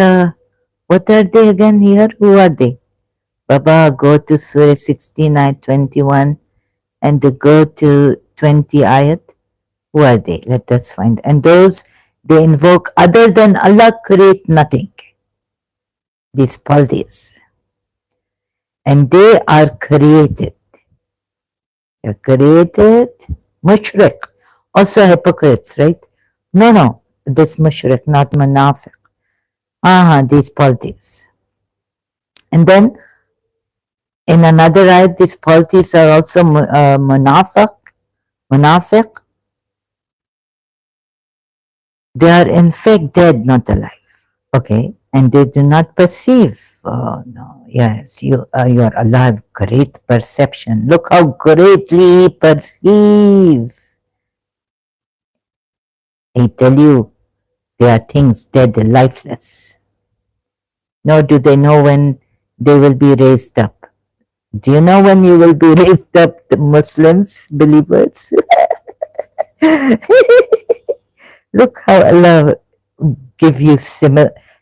what are they again here? Who are they? Baba, go to Surah 16, ayat 21 and go to 20 ayat. Who are they? Let us find. And those they invoke other than Allah create nothing. These Paldees. And they are created. You're created. Mushrik. Also hypocrites, right? No. This mushrik, not munafiq. These polities. And then in another ayat, these polities are also munafiq. They are in fact dead, not alive. Okay, and they do not perceive. Oh no, yes, you are alive. Great perception. Look how greatly he perceive. I tell you, there are things dead, lifeless. Nor do they know when they will be raised up. Do you know when you will be raised up, the Muslims, believers? Look how Allah give you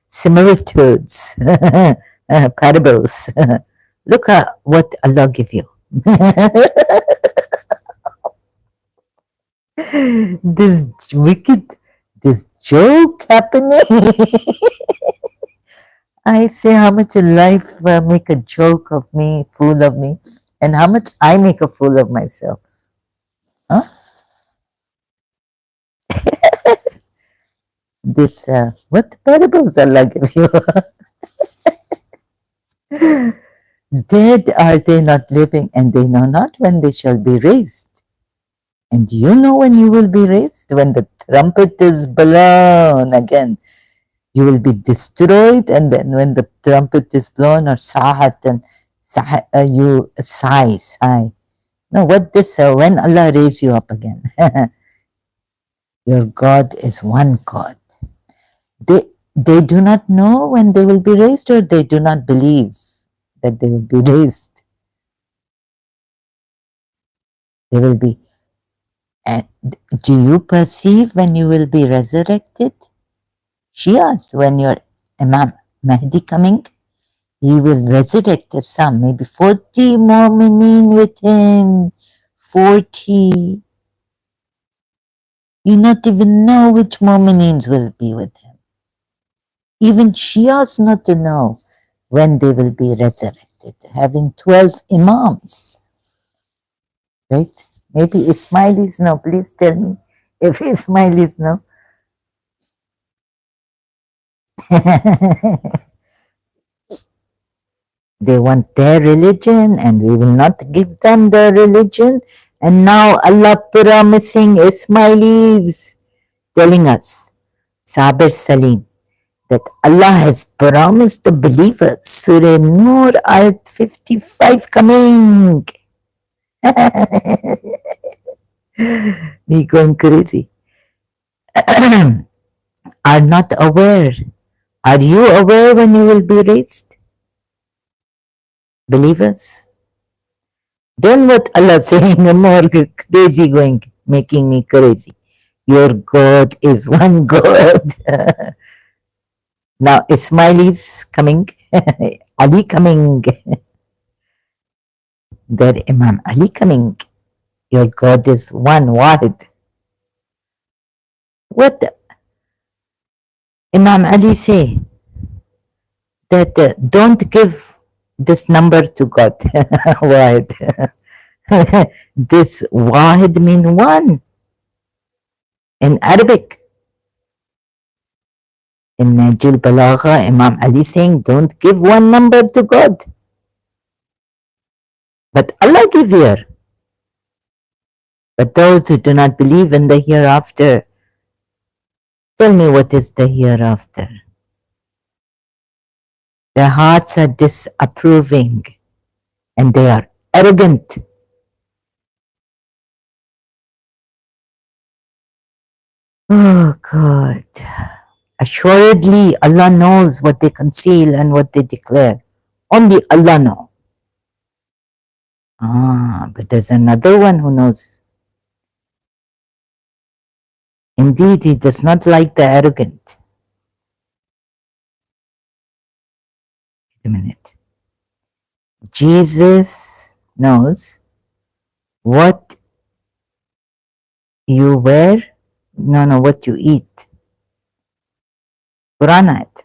similitudes, parables. Look at what Allah give you. This wicked, this joke happening. I say how much life make a joke of me, fool of me, and how much I make a fool of myself. Huh? This, what parables Allah give you? Dead are they not living, and they know not when they shall be raised. And do you know when you will be raised? When the trumpet is blown again. You will be destroyed, and then when the trumpet is blown, or sahat, and you sigh. No, what this, when Allah raise you up again. Your God is one God. They do not know when they will be raised, or they do not believe that they will be raised. They will be. And do you perceive when you will be resurrected? Shias, when your Imam Mahdi coming, he will resurrect the some, maybe 40 mu'mineen with him. 40. You not even know which mu'mineens will be with him. Even Shias not to know when they will be resurrected, having 12 Imams. Right? Maybe Ismailis know. Please tell me if Ismailis know. They want their religion, and we will not give them their religion. And now Allah promising Ismailis, telling us, Sabir Salim, that Allah has promised the believers. Surah Nur, ayat 55 coming. Me going crazy. Are not aware. Are you aware when you will be raised? Believers? Then what Allah saying, more crazy going, making me crazy. Your God is one God. Now Ismailis coming, Ali coming, their Imam Ali coming. Your God is one, Wahid. What Imam Ali say? That don't give this number to God, Wahid. This Wahid mean one in Arabic. In Najul Balagha, Imam Ali saying, don't give one number to God. But Allah give here. But those who do not believe in the hereafter, tell me what is the hereafter? Their hearts are disapproving, and they are arrogant. Oh God. Assuredly, Allah knows what they conceal and what they declare. Only Allah knows. But there's another one who knows. Indeed, he does not like the arrogant. Wait a minute. Jesus knows what you wear, no, what you eat. Quran ayat.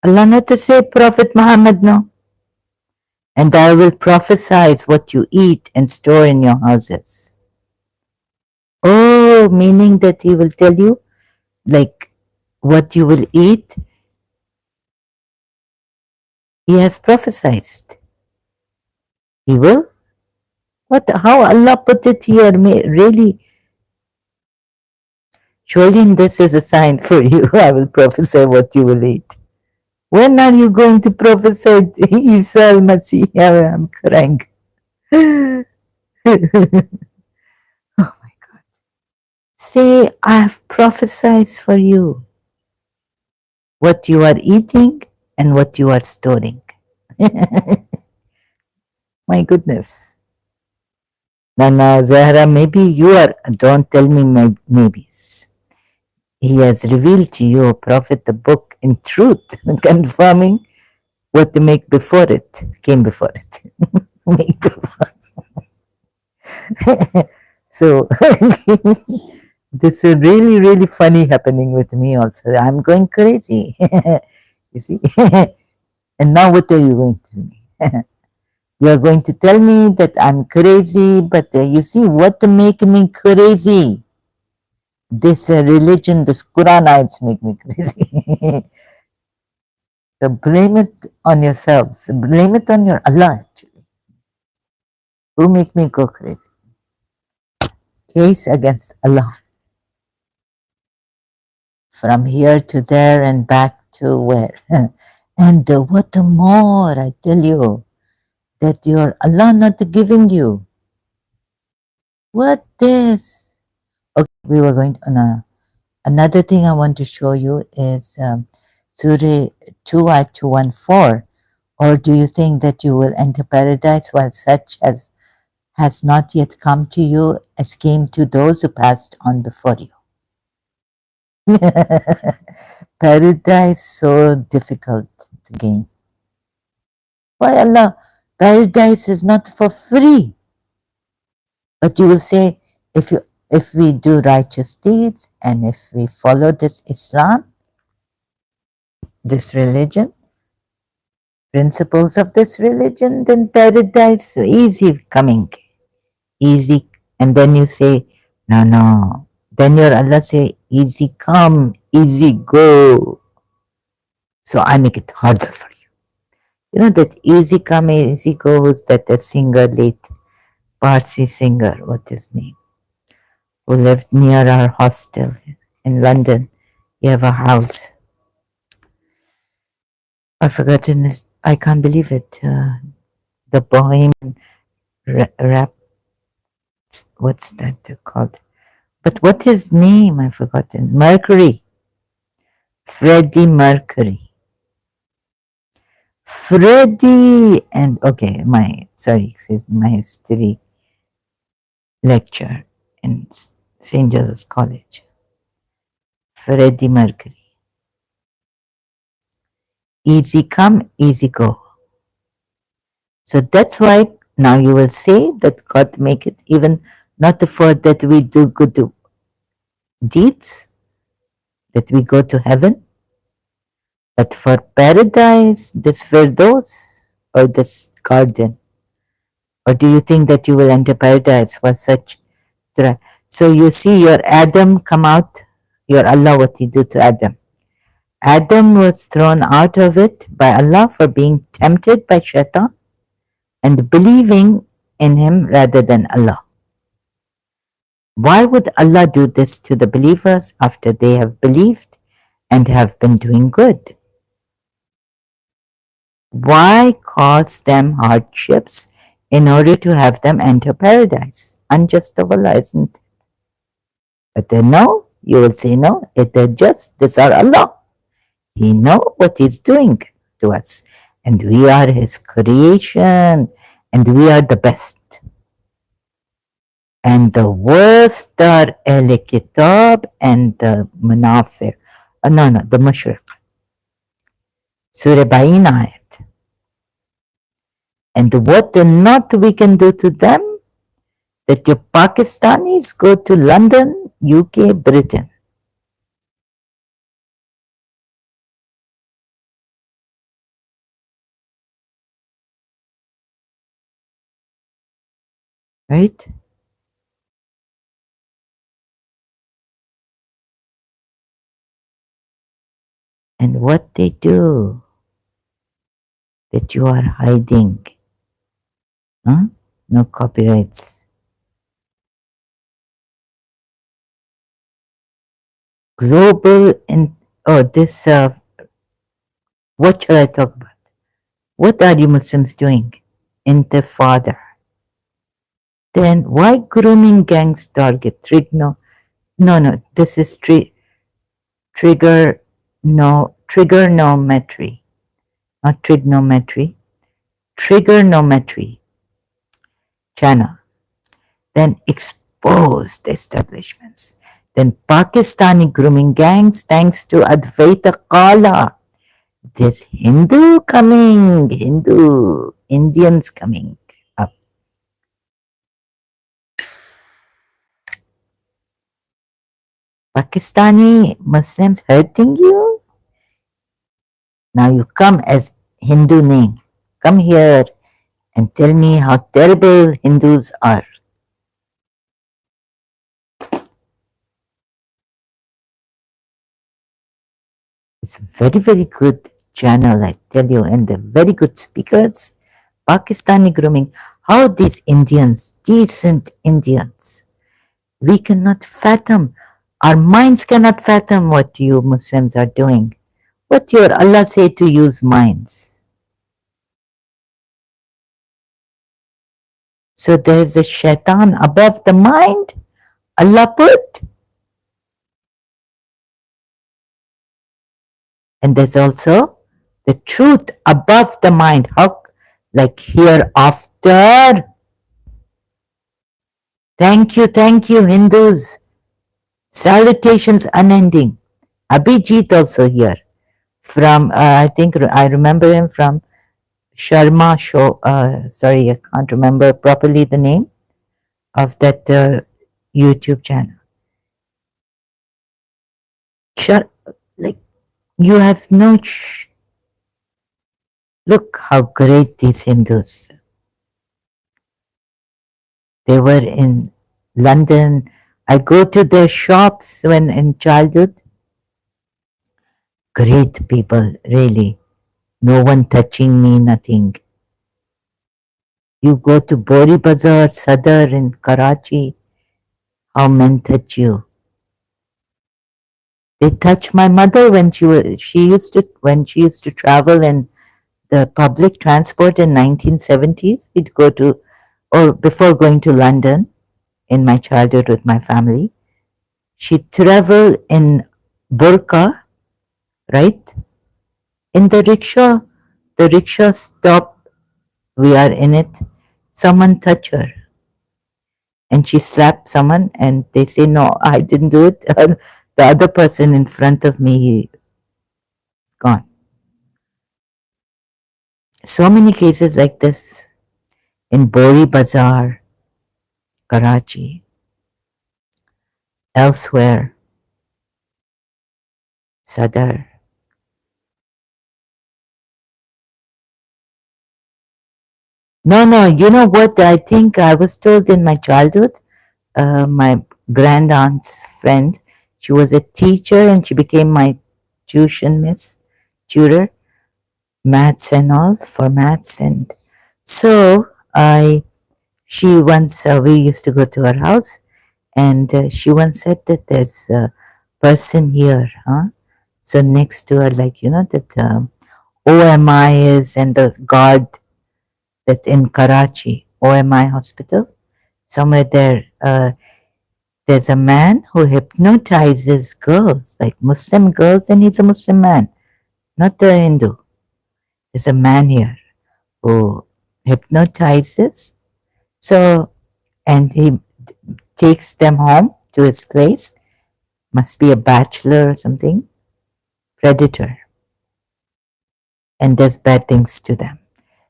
Allah not to say Prophet Muhammad no. And I will prophesize what you eat and store in your houses. Oh, meaning that he will tell you, like, what you will eat. He has prophesied. He will? What? How Allah put it here? Really? Surely this is a sign for you. I will prophesy what you will eat. When are you going to prophesy Isa al-Masih? I'm crying. Oh my God. Say, I have prophesied for you what you are eating and what you are storing. My goodness. Now, Zahra, maybe you are, don't tell me my maybes. He has revealed to you, Prophet, the book in truth, confirming what to make before it, came before it. Make before. So, this is really, really funny happening with me also. I'm going crazy. You see? And now what are you going to tell me? You are going to tell me that I'm crazy, but you see what make me crazy? This religion, this Quranites make me crazy. So blame it on yourselves. Blame it on your Allah, actually. Who make me go crazy? Case against Allah. From here to there and back to where? And what more, I tell you, that your Allah not giving you. What this? Okay, we were going to, no. Another thing I want to show you is Surah 2 ayat 214. Or do you think that you will enter paradise while such as has not yet come to you as came to those who passed on before you? Paradise so difficult to gain. Why Allah? Paradise is not for free. But you will say, if we do righteous deeds and if we follow this Islam, this religion, principles of this religion, then paradise easy coming, easy. And then you say, no, no. Then your Allah say, easy come, easy go. So I make it harder for you. You know that easy come, easy go was that the singer, late Parsi singer, what his name, who lived near our hostel in London. He have a house. I've forgotten this. I can't believe it. The Bohemian rap. What's that called? But what his name? I've forgotten. Mercury. Freddie Mercury. Freddie and okay, my history lecture in St. Joseph's College. Freddie Mercury. Easy come, easy go. So that's why now you will say that God make it even not for that we do good deeds, that we go to heaven, but for paradise, this Firdaus or this garden. Or do you think that you will enter paradise for such? So you see your Adam come out, your Allah, what he do to Adam. Adam was thrown out of it by Allah for being tempted by shaitan and believing in him rather than Allah. Why would Allah do this to the believers after they have believed and have been doing good? Why cause them hardships in order to have them enter paradise? Unjust of Allah, isn't it? But then no, you will say no, it is just, these are Allah. He know what he's doing to us. And we are his creation and we are the best. And the worst are Ahl Kitab and the Munafiq. The Mushriq. Surah Bayin ayat. And what not we can do to them, that your Pakistanis go to London, UK, Britain. right? And what they do that you are hiding, huh? No copyrights. Global in oh this what shall I talk about? What are you Muslims doing? Intifada. Then why grooming gangs target no, this is trigger no trigonometry, not trigonometry, trigonometry channel. Then exposed establishments. Then Pakistani grooming gangs thanks to Advaita Kala. This Hindu Indians coming up. Pakistani Muslims hurting you? Now you come as Hindu name. Come here and tell me how terrible Hindus are. It's very, very good channel, I tell you, and they're very good speakers. Pakistani grooming. How these Indians, decent Indians, we cannot fathom. Our minds cannot fathom what you Muslims are doing. What your Allah say to use minds? So there's a shaitan above the mind. Allah put. And there's also the truth above the mind. How, like hereafter. Thank you, Hindus. Salutations unending. Abhijit also here. From, I think I remember him from Sharma show. Sorry, I can't remember properly the name of that YouTube channel. Like, you have no. Look how great these Hindus. They were in London. I go to their shops when in childhood. Great people, really. No one touching me, nothing. You go to Bori Bazaar, Sadar in Karachi. How men touch you. They touch my mother when she used to travel in the public transport in 1970s. We'd go to, or before going to London in my childhood with my family. She'd travel in burqa, right? In the rickshaw stop, we are in it. Someone touch her and she slapped someone and they say, no, I didn't do it. The other person in front of me, he gone. So many cases like this in Bori Bazaar, Karachi, elsewhere, Sadar. No, you know what? I think I was told in my childhood, my grand aunt's friend, she was a teacher and she became my tuition miss, tutor, maths and all for maths. And so she once, we used to go to her house and she once said that there's a person here, huh? So next to her, like, that OMI is and the guard that in Karachi, OMI hospital, somewhere there, there's a man who hypnotizes girls, like Muslim girls, and he's a Muslim man, not the Hindu. There's a man here who hypnotizes. So, and he takes them home to his place. Must be a bachelor or something. Predator. And does bad things to them.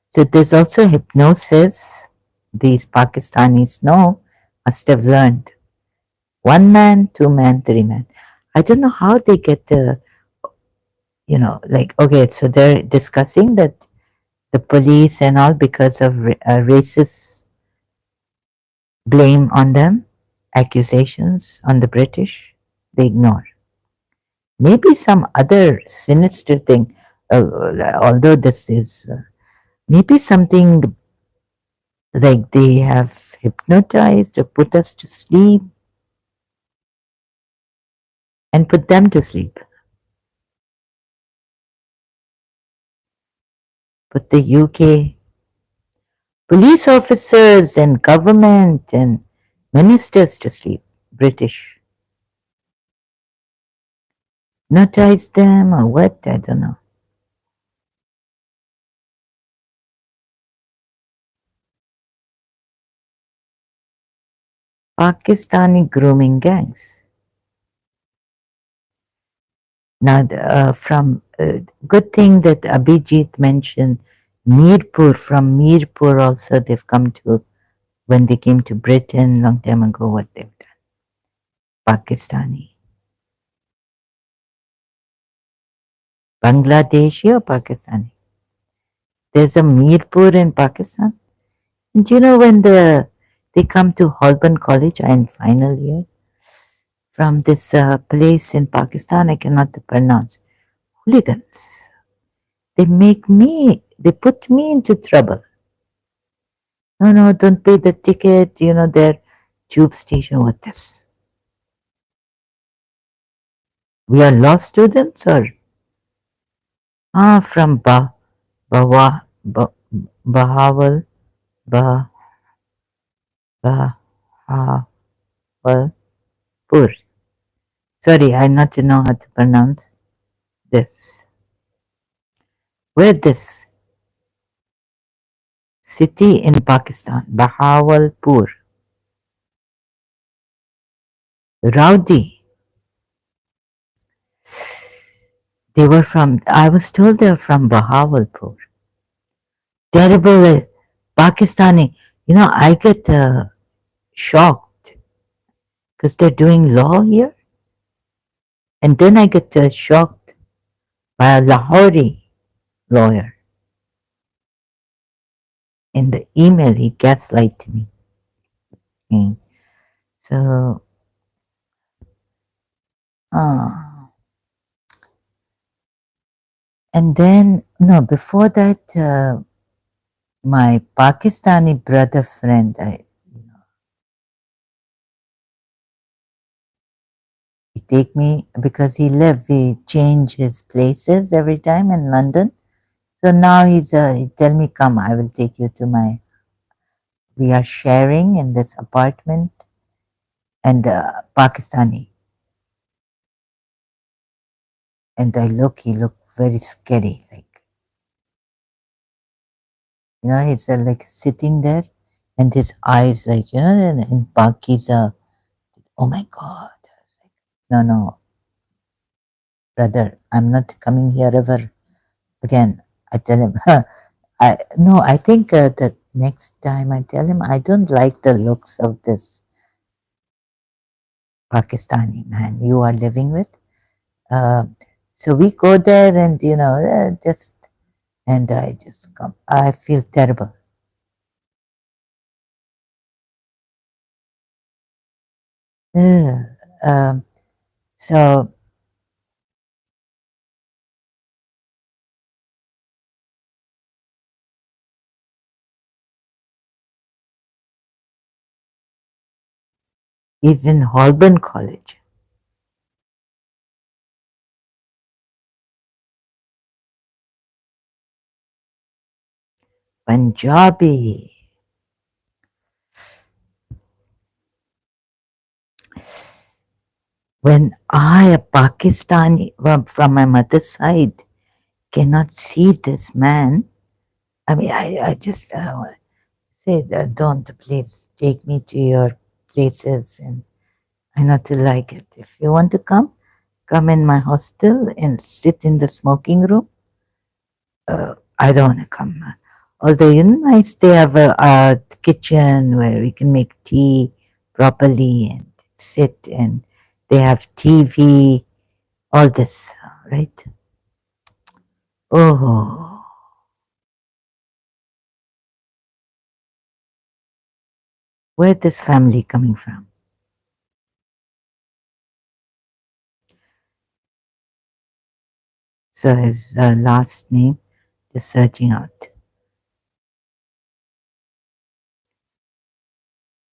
So there's also hypnosis. These Pakistanis know, must have learned. 1 man, 2 man, 3 man. I don't know how they get the, like, okay, so they're discussing that the police and all because of racist blame on them, accusations on the British, they ignore. Maybe some other sinister thing, although this is maybe something like they have hypnotized or put us to sleep and put them to sleep. Put the UK police officers and government and ministers to sleep. British. Hypnotize them or what? I don't know. Pakistani grooming gangs. Now, from good thing that Abhijit mentioned Mirpur. From Mirpur also they've come to, when they came to Britain long time ago, what they've done. Pakistani. Bangladeshi or Pakistani? There's a Mirpur in Pakistan. And you know when they come to Holborn College in final year from this place in Pakistan, I cannot pronounce. Hooligans. They put me into trouble. No, no, don't pay the ticket, their tube station. What this? We are law students or? From Bawa, ba, Bahawal, Bah, Bahawalpur. Sorry, I not to know how to pronounce this. Where this city in Pakistan? Bahawalpur. Rowdy. They were from, I was told they were from Bahawalpur. Terrible Pakistani. I get shocked because they're doing law here. And then I get shocked by a Lahori lawyer. In the email, he gaslighted me. So, and then, no, before that, my Pakistani brother friend, he take me because he change his places every time in London. So now he tell me, come, I will take you to we are sharing in this apartment and Pakistani. And he looked very scary, like, he's like sitting there and his eyes like, in Pakiza. Oh my God. No, no, brother, I'm not coming here ever again. I tell him, I think that next time I tell him, I don't like the looks of this Pakistani man you are living with. Uh, so we go there and, and I just come. I feel terrible. Ugh. So he's in Holborn College. Punjabi. When I, a Pakistani from my mother's side, cannot see this man, I mean, I just say, don't please take me to your places, and I not to like it. If you want to come in my hostel and sit in the smoking room. I don't want to come. Although, nice, they have a kitchen where we can make tea properly and sit, and they have TV, all this, right? Oh, oh, oh. Where this family coming from? So his last name is searching out.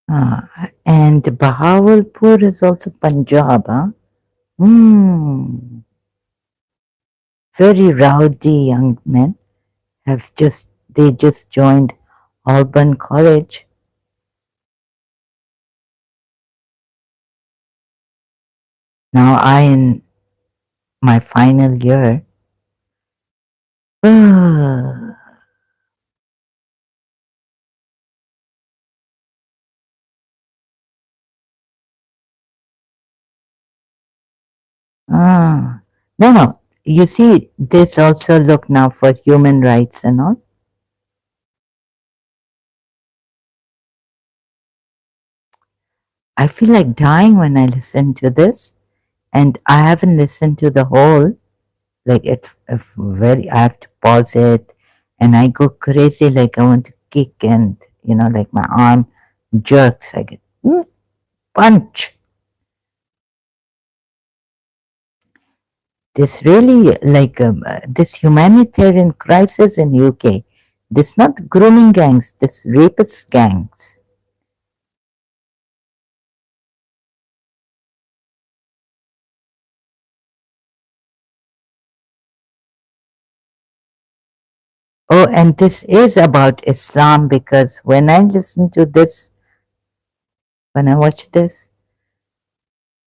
And Bahawalpur is also Punjab, huh? Hmm. Very rowdy young men they just joined Auburn College. Now I in my final year. No, no. You see, this also look now for human rights and all. I feel like dying when I listen to this, and I haven't listened to the whole. Like it's very. I have to pause it, and I go crazy. Like I want to kick, and like my arm jerks. I get punch. This really like this humanitarian crisis in UK. This not grooming gangs. This rapist gangs. Oh, and this is about Islam because when I listen to this, when I watch this,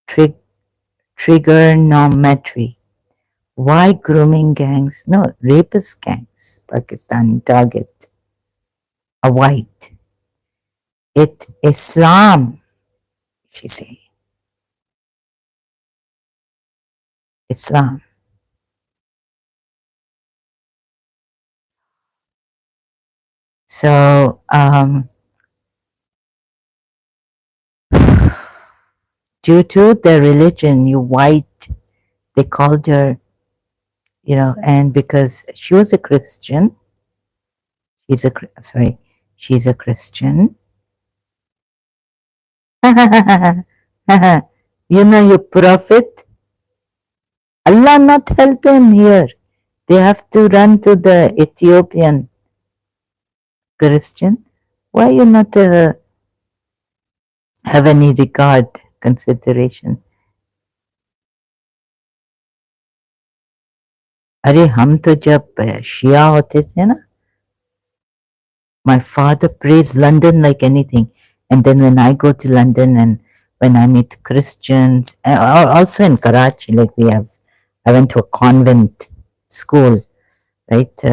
tri- trigonometry. Why grooming gangs? No, rapist gangs. Pakistani target. A white. It Islam, she say. Islam. So, due to their religion, you white, they called her, and because she was a Christian, sorry, she's a Christian. You prophet, Allah not help him here. They have to run to the Ethiopian Christian. Why you not have any regard, consideration? अरे हम तो जब शिया होते थे ना, my father prays London like anything. And then when I go to London and when I meet Christians, also in Karachi, like I went to a convent school, right?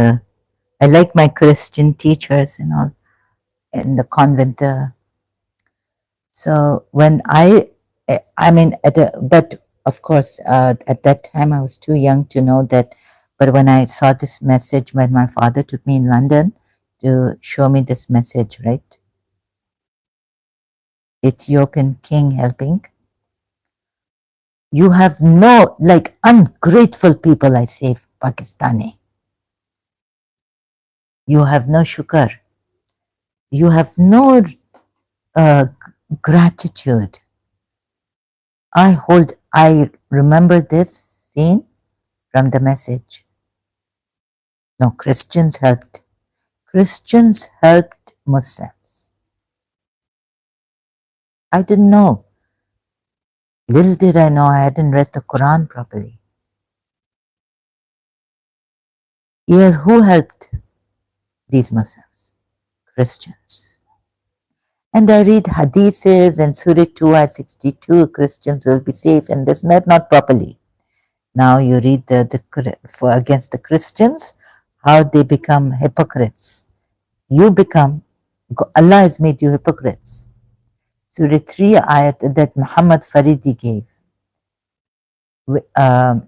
I like my Christian teachers and all in the convent. So when I mean, but of course, at that time I was too young to know that. But when I saw this message, when my father took me in London to show me this message, right? Ethiopian king helping. You have no, like, ungrateful people, I say, Pakistani. You have no shukar. You have no gratitude. I remember this scene from the message. No, Christians helped. Christians helped Muslims. I didn't know. Little did I know I hadn't read the Quran properly. Here, who helped these Muslims? Christians. And I read hadiths and Surah 2 at 62, Christians will be safe, and that's not properly. Now you read for against the Christians, how they become hypocrites. You become, Allah has made you hypocrites. Surah 3 ayat that Muhammad Faridi gave.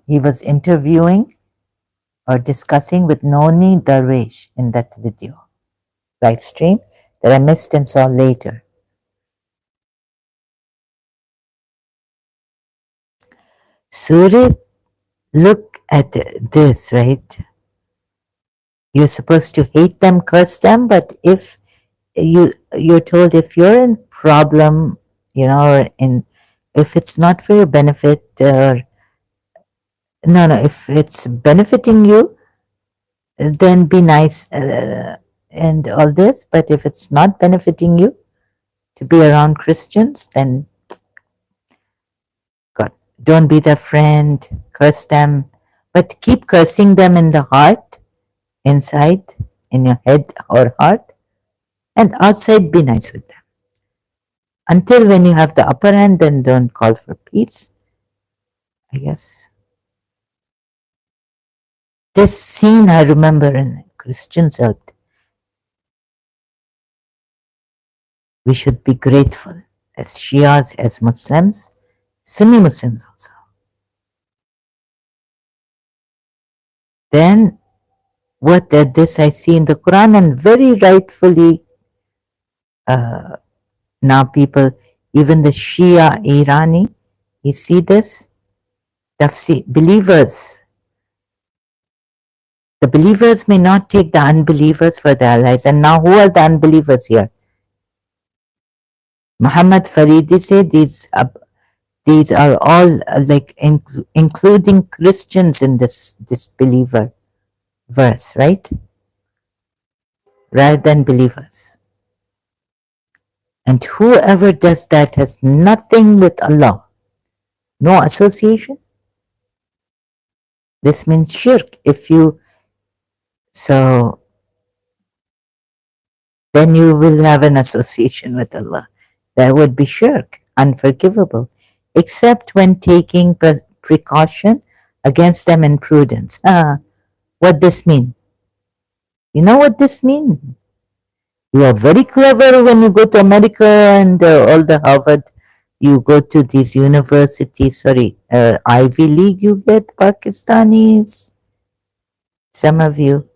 He was interviewing or discussing with Noni Darwish in that video, live stream that I missed and saw later. Surah, look at this, right? You're supposed to hate them, curse them, but if you're told if you're in problem, or in if it's not for your benefit, or no, if it's benefiting you, then be nice, and all this. But if it's not benefiting you to be around Christians, then God, don't be their friend, curse them, but keep cursing them in the heart, inside, in your head or heart, and outside be nice with them. Until when you have the upper hand, then don't call for peace, I guess. This scene I remember in Christians helped. We should be grateful as Shias, as Muslims, Sunni Muslims also. Then what this I see in the Quran, and very rightfully uh, now people, even the Shia Irani, you see this? Believers, the believers may not take the unbelievers for their allies. And now who are the unbelievers here? Muhammad Faridi said these are all like including Christians in this believer verse, right? Rather than believers. And whoever does that has nothing with Allah, no association. This means shirk. So then you will have an association with Allah. That would be shirk, unforgivable, except when taking precaution against them in prudence. What this mean? You know what this mean? You are very clever when you go to America and all the Harvard. You go to these universities, Ivy League, you get Pakistanis. Some of you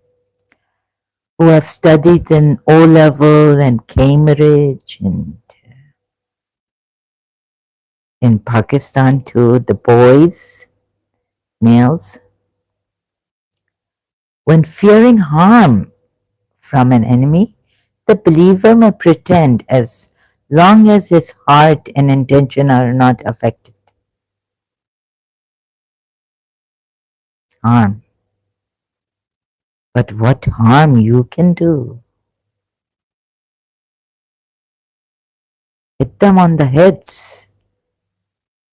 who have studied in O level and Cambridge and in Pakistan too, the boys, males, when fearing harm from an enemy, the believer may pretend as long as his heart and intention are not affected. Harm. But what harm you can do? Hit them on the heads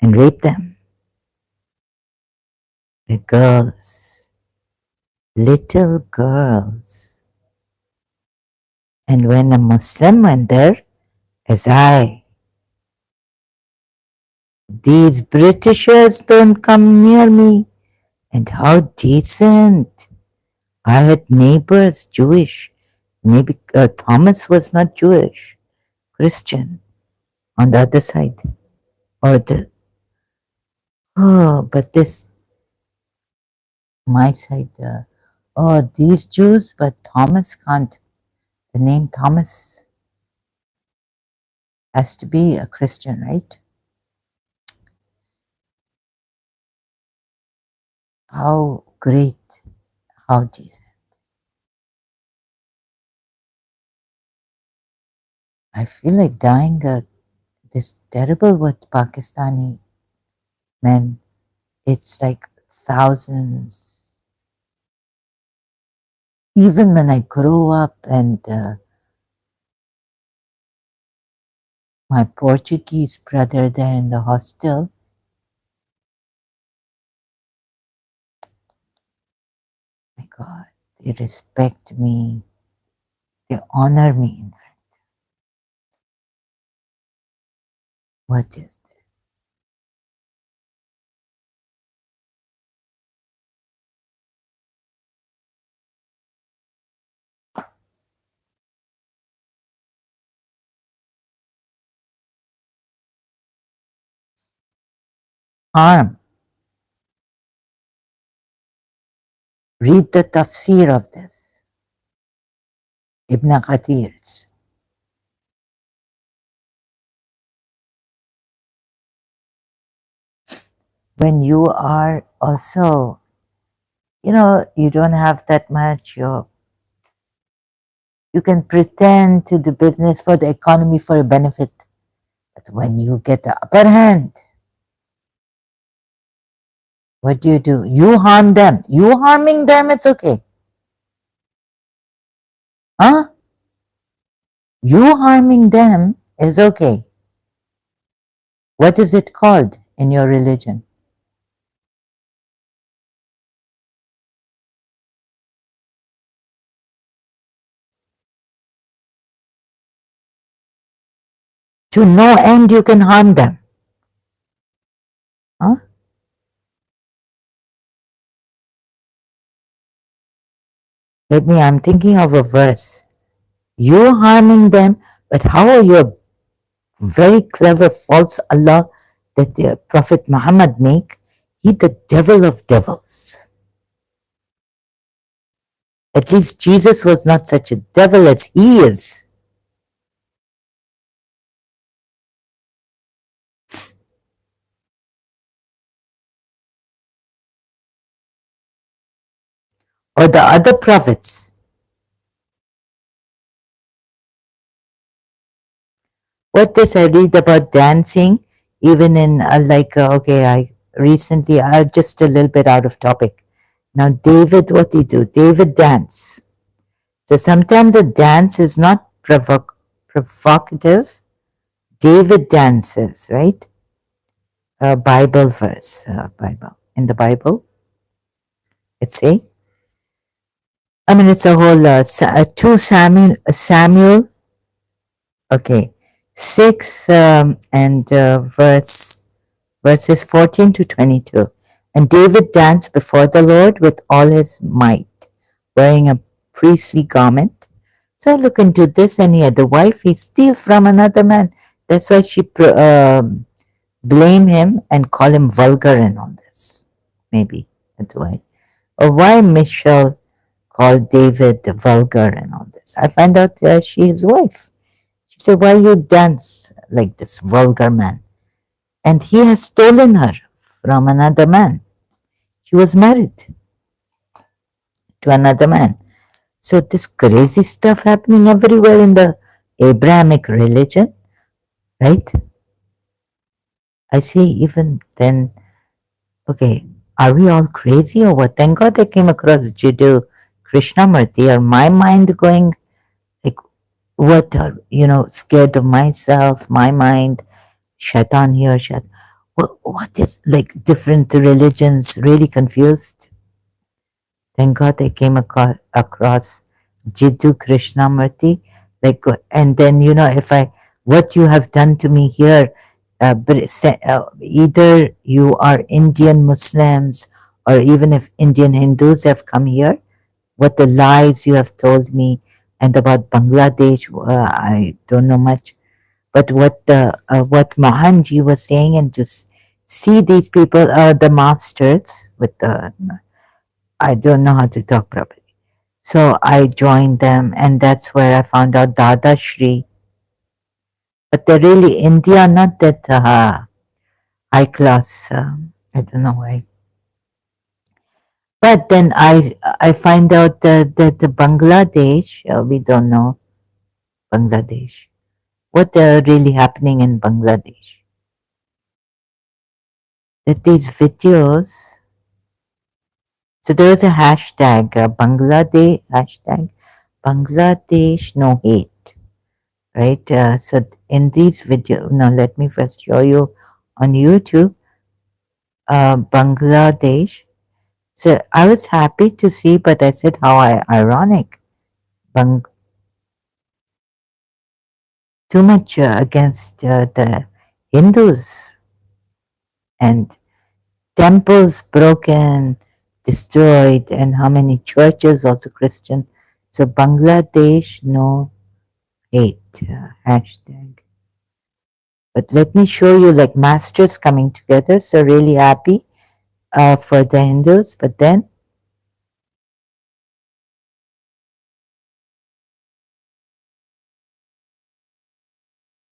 and rape them. The girls, little girls. And when a Muslim went there, as these Britishers don't come near me. And how decent. I had neighbors, Jewish. Maybe Thomas was not Jewish, Christian on the other side. But this, my side, these Jews, but Thomas can't. The name Thomas has to be a Christian, right? How great, how decent. I feel like dying this terrible with Pakistani men. It's like thousands. Even when I grew up and my Portuguese brother there in the hostel, my God, they respect me. They honor me, in fact. What is this? Harm. Read the tafsir of this. Ibn Kathir's. When you are also, you don't have that much, You can pretend to do business for the economy for a benefit, but when you get the upper hand, what do? You harm them. You harming them, it's okay. Huh? You harming them is okay. What is it called in your religion? To no end you can harm them. Huh? I'm thinking of a verse. You harming them, but how are you a very clever false Allah that the Prophet Muhammad make? He the devil of devils. At least Jesus was not such a devil as he is. Or the other prophets. What this I read about dancing, even in okay, I recently, just a little bit out of topic. Now, David, what he do? David dance. So sometimes a dance is not provocative. David dances, right? A Bible verse, Bible. In the Bible, it say, I mean, it's a whole, 2 Samuel, okay, 6 and verses 14 to 22. And David danced before the Lord with all his might, wearing a priestly garment. So I look into this, and he had the wife he steal from another man. That's why she blame him and call him vulgar and all this. Maybe that's why. Or why Michelle called David vulgar and all this. I find out she is wife. She said, why you dance like this vulgar man? And he has stolen her from another man. She was married to another man. So this crazy stuff happening everywhere in the Abrahamic religion, right? I say even then, okay, are we all crazy or what? Thank God I came across Jiddu Krishnamurti, or my mind going like, what are, scared of myself, my mind, shaitan here, shaitan. What is like different religions, really confused? Thank God I came across Jiddu Krishnamurti. Like, and then, if what you have done to me here, either you are Indian Muslims, or even if Indian Hindus have come here, what the lies you have told me, and about Bangladesh, I don't know much, but what Mahanji was saying, and just see these people are the masters with the, I don't know how to talk properly. So I joined them, and that's where I found out Dada Shri. But they're really India, not that high class. I don't know why. But then I find out that the Bangladesh, we don't know Bangladesh. What really happening in Bangladesh? That these videos. So there was a hashtag Bangladesh no hate, right? So in these videos, now let me first show you on YouTube, Bangladesh. So I was happy to see, but I said how ironic. Bang, too much against the Hindus, and temples broken, destroyed, and how many churches also Christian. So Bangladesh no hate, hashtag. But let me show you like masters coming together. So really happy for the Hindus. But then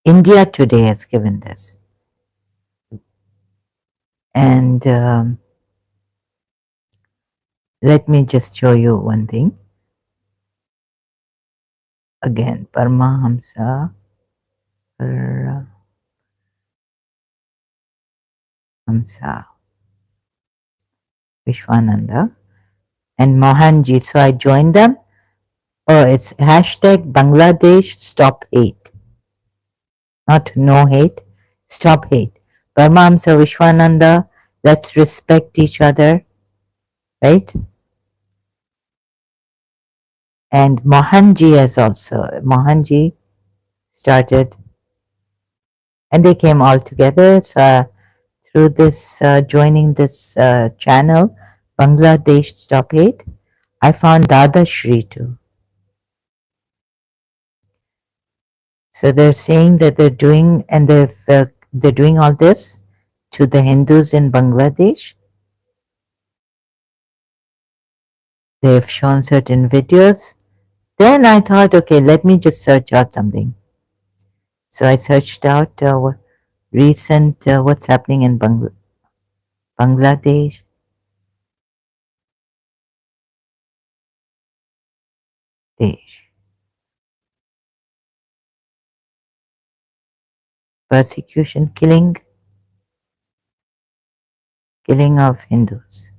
India Today has given this. And let me just show you one thing. again, Paramahamsa Vishwananda and Mohanji. So I joined them. Oh, it's hashtag Bangladesh Stop Hate. Not no hate, stop hate. Paramahamsa Vishwananda, let's respect each other, right? And Mohanji has also, Mohanji started, and they came all together. So through this, joining this channel, Bangladesh Stop Hate, I found Dada Shri too. So they're saying that they're doing, and they're doing all this to the Hindus in Bangladesh. They've shown certain videos. Then I thought, okay, let me just search out something. So I searched out recent what's happening in Bangladesh. Persecution, killing of Hindus.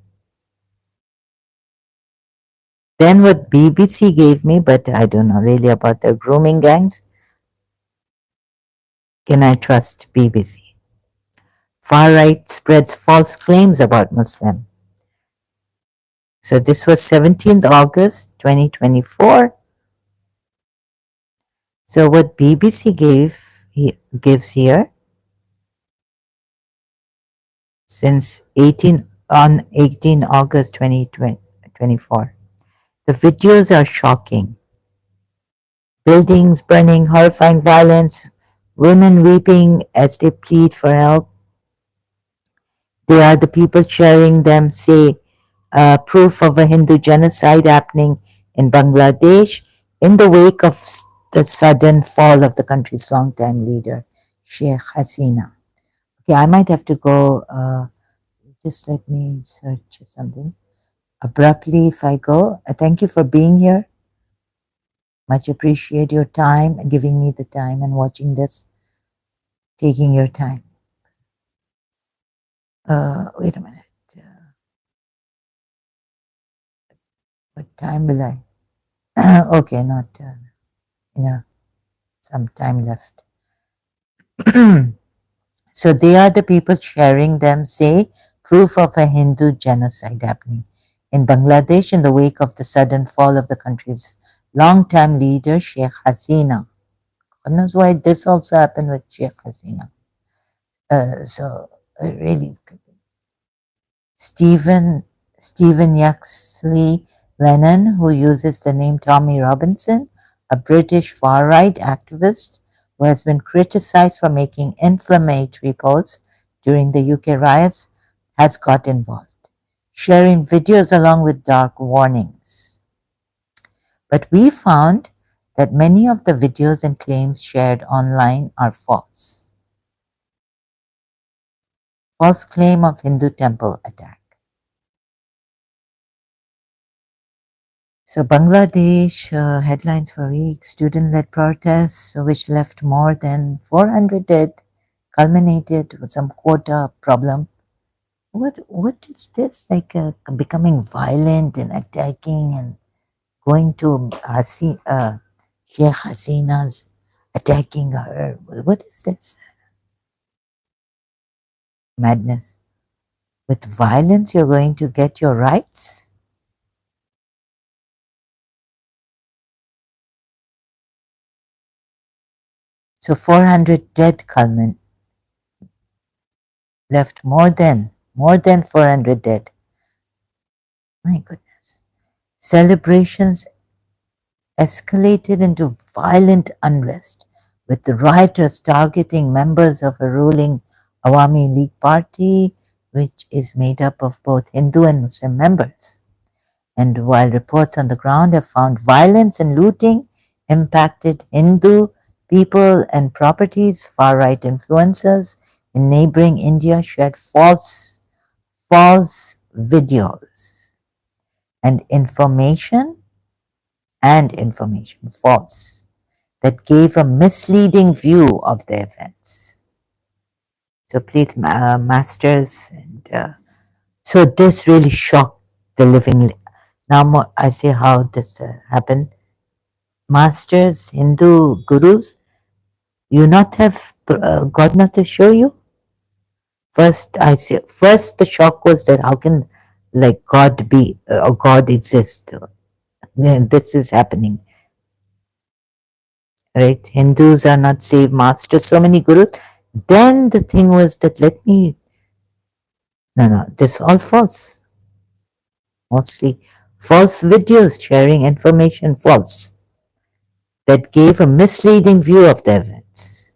Then what BBC gave me, but I don't know really about their grooming gangs. Can I trust BBC? Far right spreads false claims about Muslim. So this was 17th August 2024. So what BBC gives here, since 18 August 2024. The videos are shocking. Buildings burning, horrifying violence, women weeping as they plead for help. They are the people sharing them, say, proof of a Hindu genocide happening in Bangladesh in the wake of the sudden fall of the country's longtime leader, Sheikh Hasina. Okay, I might have to go, just let me search something. Abruptly, if I go, thank you for being here. Much appreciate your time and giving me the time and watching this, taking your time. Wait a minute. What time will I? Okay, not, some time left. So they are the people sharing them, say, proof of a Hindu genocide happening in Bangladesh in the wake of the sudden fall of the country's long-time leader, Sheikh Hasina. God knows why this also happened with Sheikh Hasina. Really, Stephen Yaxley Lennon, who uses the name Tommy Robinson, a British far-right activist who has been criticized for making inflammatory posts during the UK riots, has got involved, sharing videos along with dark warnings. But we found that many of the videos and claims shared online are false. False claim of Hindu temple attack. So Bangladesh, headlines for weeks, student-led protests which left more than 400 dead, culminated with some quota problem. What is this, like becoming violent and attacking and going to Sheikh Hasina's, attacking her? What is this? Madness. With violence you're going to get your rights? So 400 dead left more than 400 dead. My goodness. Celebrations escalated into violent unrest, with the rioters targeting members of a ruling Awami League party, which is made up of both Hindu and Muslim members. And while reports on the ground have found violence and looting impacted Hindu people and properties, far-right influencers in neighboring India shared false videos and information false. that gave a misleading view of the events. So please, masters, and so this really shocked the living. Now I see how this happened. Masters, Hindu gurus, you not have God not to show you. First, I see. First, the shock was that how can like God be or God exist? This is happening, right? Hindus are not saved masters. So many gurus. Then the thing was that let me no, this all false. Mostly false videos sharing information false that gave a misleading view of the events.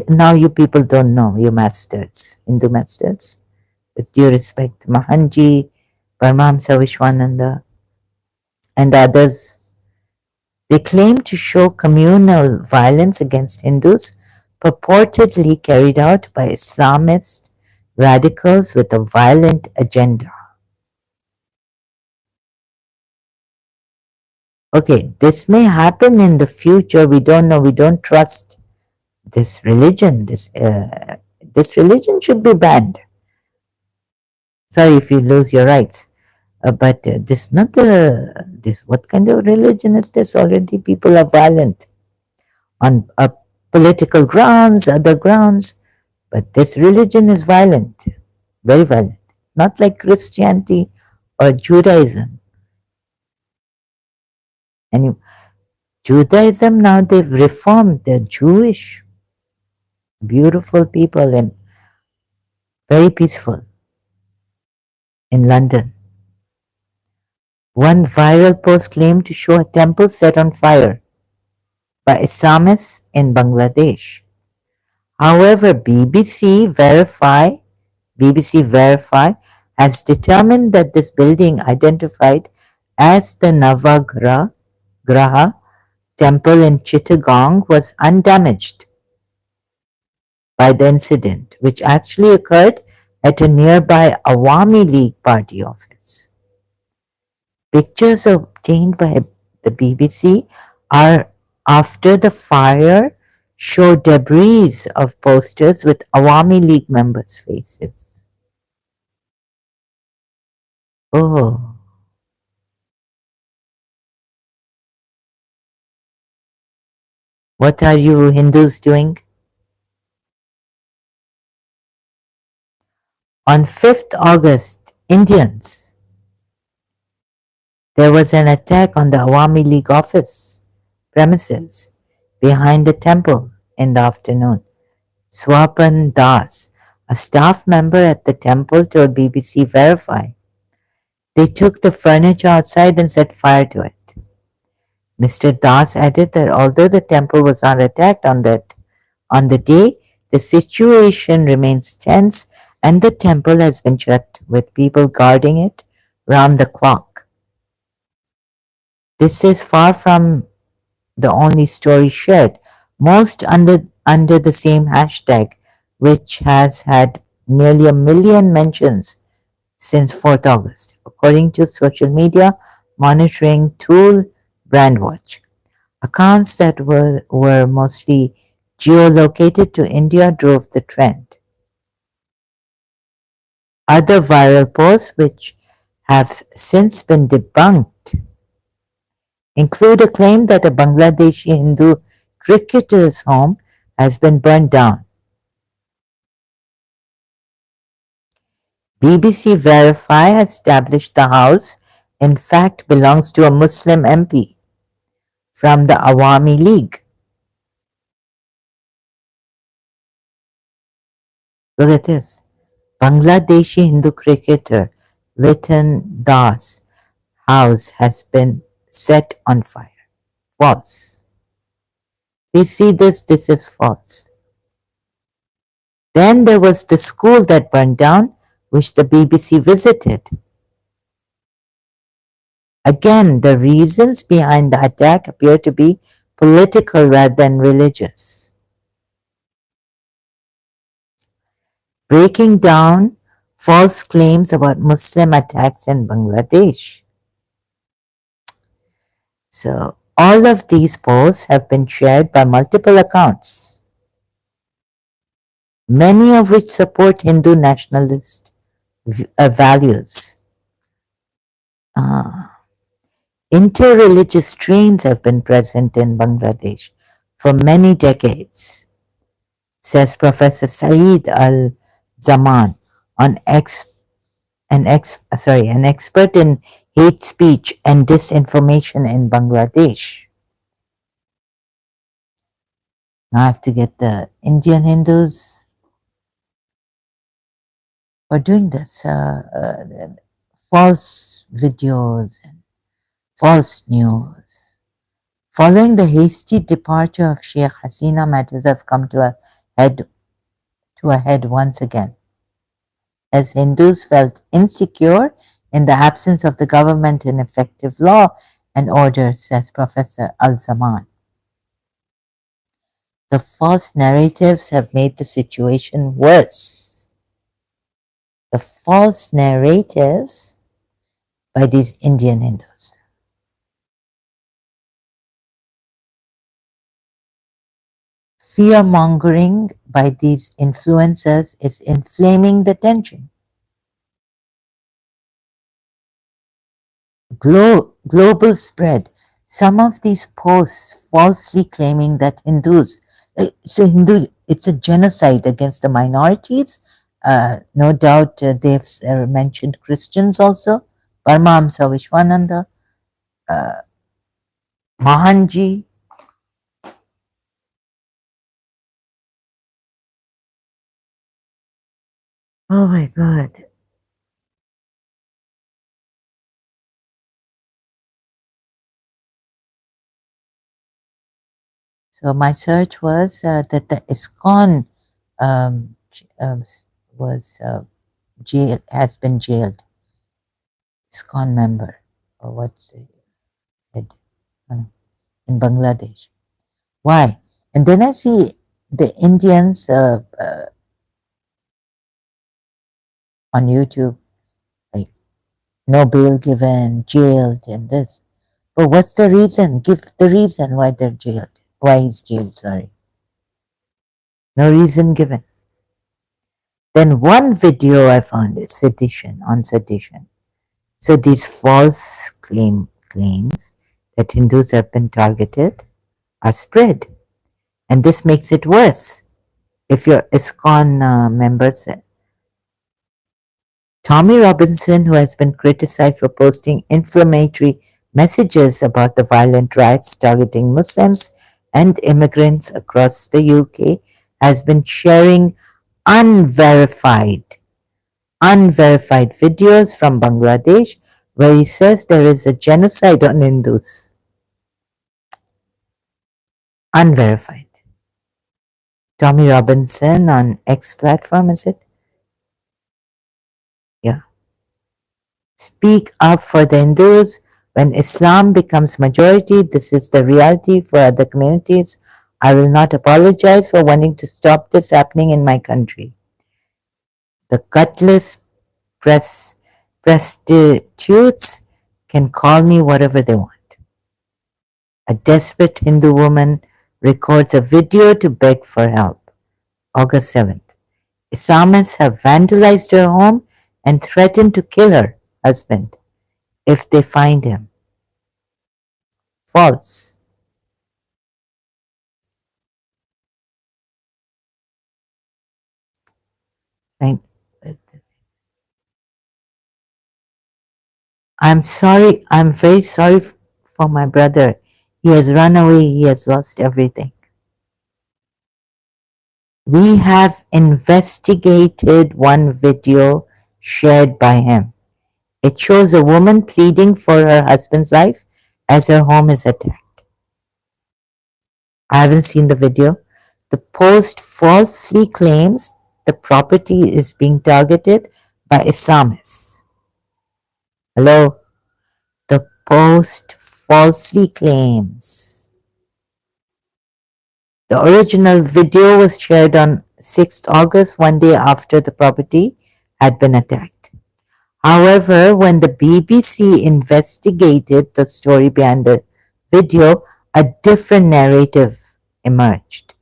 Now you people don't know, you masters, Hindu masters, with due respect, Mahanji, Paramahamsa Vishwananda, and others. They claim to show communal violence against Hindus purportedly carried out by Islamist radicals with a violent agenda. Okay, this may happen in the future. We don't know. We don't trust this religion. This religion should be banned. Sorry if you lose your rights, but this not the this. What kind of religion is this? Already people are violent on political grounds, other grounds, but this religion is violent, very violent. Not like Christianity or Judaism. And Judaism now they've reformed. They're Jewish, beautiful people and very peaceful in London. One viral post claimed to show a temple set on fire by Islamists in Bangladesh. However, BBC Verify has determined that this building identified as the Navagraha temple in Chittagong was undamaged by the incident, which actually occurred at a nearby Awami League party office. Pictures obtained by the BBC are after the fire show debris of posters with Awami League members' faces. Oh, what are you Hindus doing? On 5th August, Indians, there was an attack on the Awami League office premises behind the temple in the afternoon. Swapan Das, a staff member at the temple, told BBC Verify they took the furniture outside and set fire to it. Mr. Das added that although the temple was not attacked on the day, the situation remains tense and the temple has been shut with people guarding it round the clock. This is far from the only story shared, most under the same hashtag, which has had nearly 1 million mentions since 4th August, according to social media monitoring tool Brandwatch. Accounts that were mostly geolocated to India drove the trend. Other viral posts, which have since been debunked, include a claim that a Bangladeshi Hindu cricketer's home has been burned down. BBC Verify established the house in fact belongs to a Muslim MP from the Awami League. Look at this. Bangladeshi Hindu cricketer Liton Das' house has been set on fire. False. We see this is false. Then there was the school that burned down, which the BBC visited. Again, the reasons behind the attack appear to be political rather than religious. Breaking down false claims about Muslim attacks in Bangladesh. So, All of these posts have been shared by multiple accounts, many of which support Hindu nationalist values. Interreligious strains have been present in Bangladesh for many decades, says Professor Saeed Al-Zaman, an expert in hate speech and disinformation in Bangladesh. Now I have to get the Indian Hindus for doing this, false videos and false news. Following the hasty departure of Sheikh Hasina, matters have come to a head once again, as Hindus felt insecure in the absence of the government in effective law and order, says Professor Al-Zaman. The false narratives have made the situation worse. The false narratives by these Indian Hindus. Fear-mongering by these influencers is inflaming the tension. Global spread. Some of these posts falsely claiming that Hindus, it's a genocide against the minorities. No doubt they've mentioned Christians also. Paramahamsa Vishwananda, Mahanji. Oh my God. So my search was that the ISKCON was has been jailed. ISKCON member, or what's it, in Bangladesh. Why? And then I see the Indians on YouTube, like no bail given, jailed, and this. But what's the reason? Give the reason why they're jailed. Why he's jailed, sorry. No reason given. Then one video I found is on sedition. So these false claims that Hindus have been targeted are spread. And this makes it worse. If you're ISKCON members, Tommy Robinson, who has been criticized for posting inflammatory messages about the violent riots targeting Muslims and immigrants across the UK, has been sharing unverified videos from Bangladesh where he says there is a genocide on Hindus. Unverified. Tommy Robinson on X platform, is it? Yeah. Speak up for the Hindus. When Islam becomes majority, this is the reality for other communities. I will not apologize for wanting to stop this happening in my country. The gutless prostitutes can call me whatever they want. A desperate Hindu woman records a video to beg for help. August 7th. Islamists have vandalized her home and threatened to kill her husband if they find him. False. Right? I'm sorry. I'm very sorry for my brother. He has run away. He has lost everything. We have investigated one video shared by him. It shows a woman pleading for her husband's life as her home is attacked. I haven't seen the video. The post falsely claims the property is being targeted by Islamists. Hello? The post falsely claims. The original video was shared on 6th August, one day after the property had been attacked. However, when the BBC investigated the story behind the video, a different narrative emerged.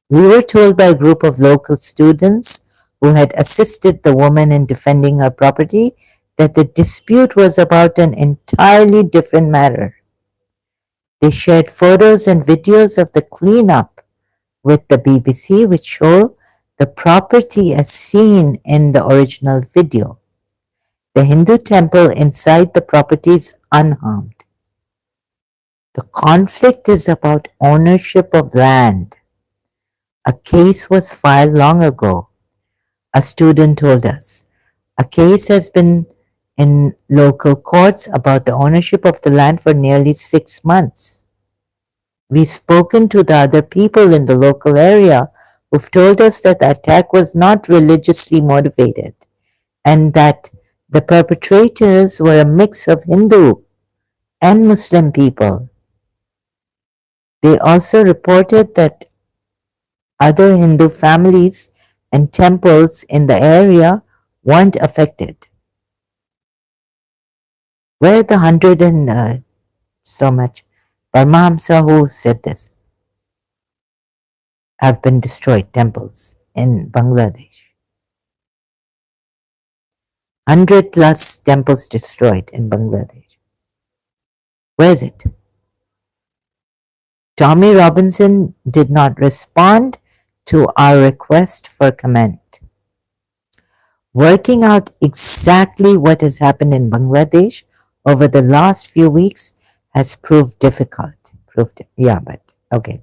We were told by a group of local students who had assisted the woman in defending her property that the dispute was about an entirely different matter. They shared photos and videos of the cleanup with the BBC, which show the property as seen in the original video. The Hindu temple inside the property is unharmed. The conflict is about ownership of land. A case was filed long ago, a student told us. A case has been in local courts about the ownership of the land for nearly 6 months. We've spoken to the other people in the local area who've told us that the attack was not religiously motivated and that the perpetrators were a mix of Hindu and Muslim people. They also reported that other Hindu families and temples in the area weren't affected. Where are the 100 and so much Paramahamsa who said this have been destroyed temples in Bangladesh? 100 plus temples destroyed in Bangladesh. Where is it? Tommy Robinson did not respond to our request for comment. Working out exactly what has happened in Bangladesh over the last few weeks has proved difficult. But okay.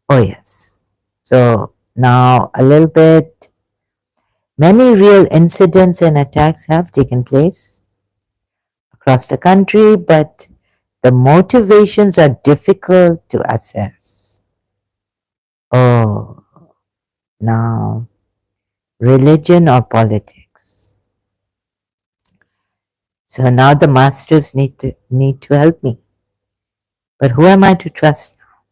Oh yes. So now a little bit. Many real incidents and attacks have taken place across the country, but the motivations are difficult to assess. Oh, now religion or politics. So now the masters need to help me. But who am I to trust now?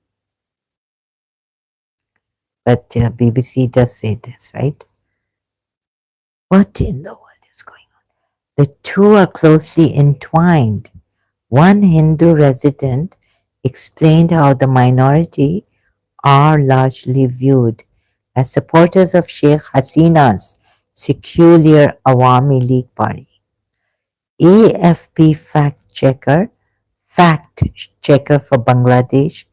But BBC does say this, right? What in the world is going on? The two are closely entwined. One Hindu resident explained how the minority are largely viewed as supporters of Sheikh Hasina's secular Awami League party. AFP fact checker for Bangladesh,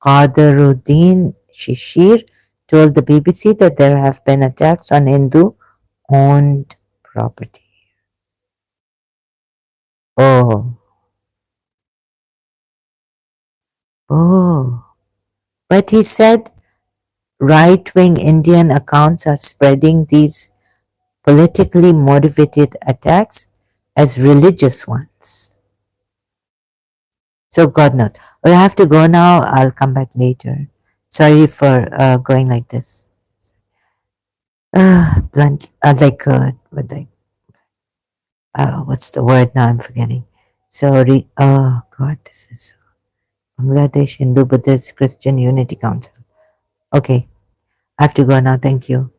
Qadaruddin Shishir, told the BBC that there have been attacks on Hindu-owned property. Oh. But he said right-wing Indian accounts are spreading these politically motivated attacks as religious ones. So God knows. I have to go now. I'll come back later. Sorry for going like this. Blunt, what's the word now? I'm forgetting. Sorry. Oh God, this is Bangladesh Hindu Buddhist Christian Unity Council. Okay, I have to go now. Thank you.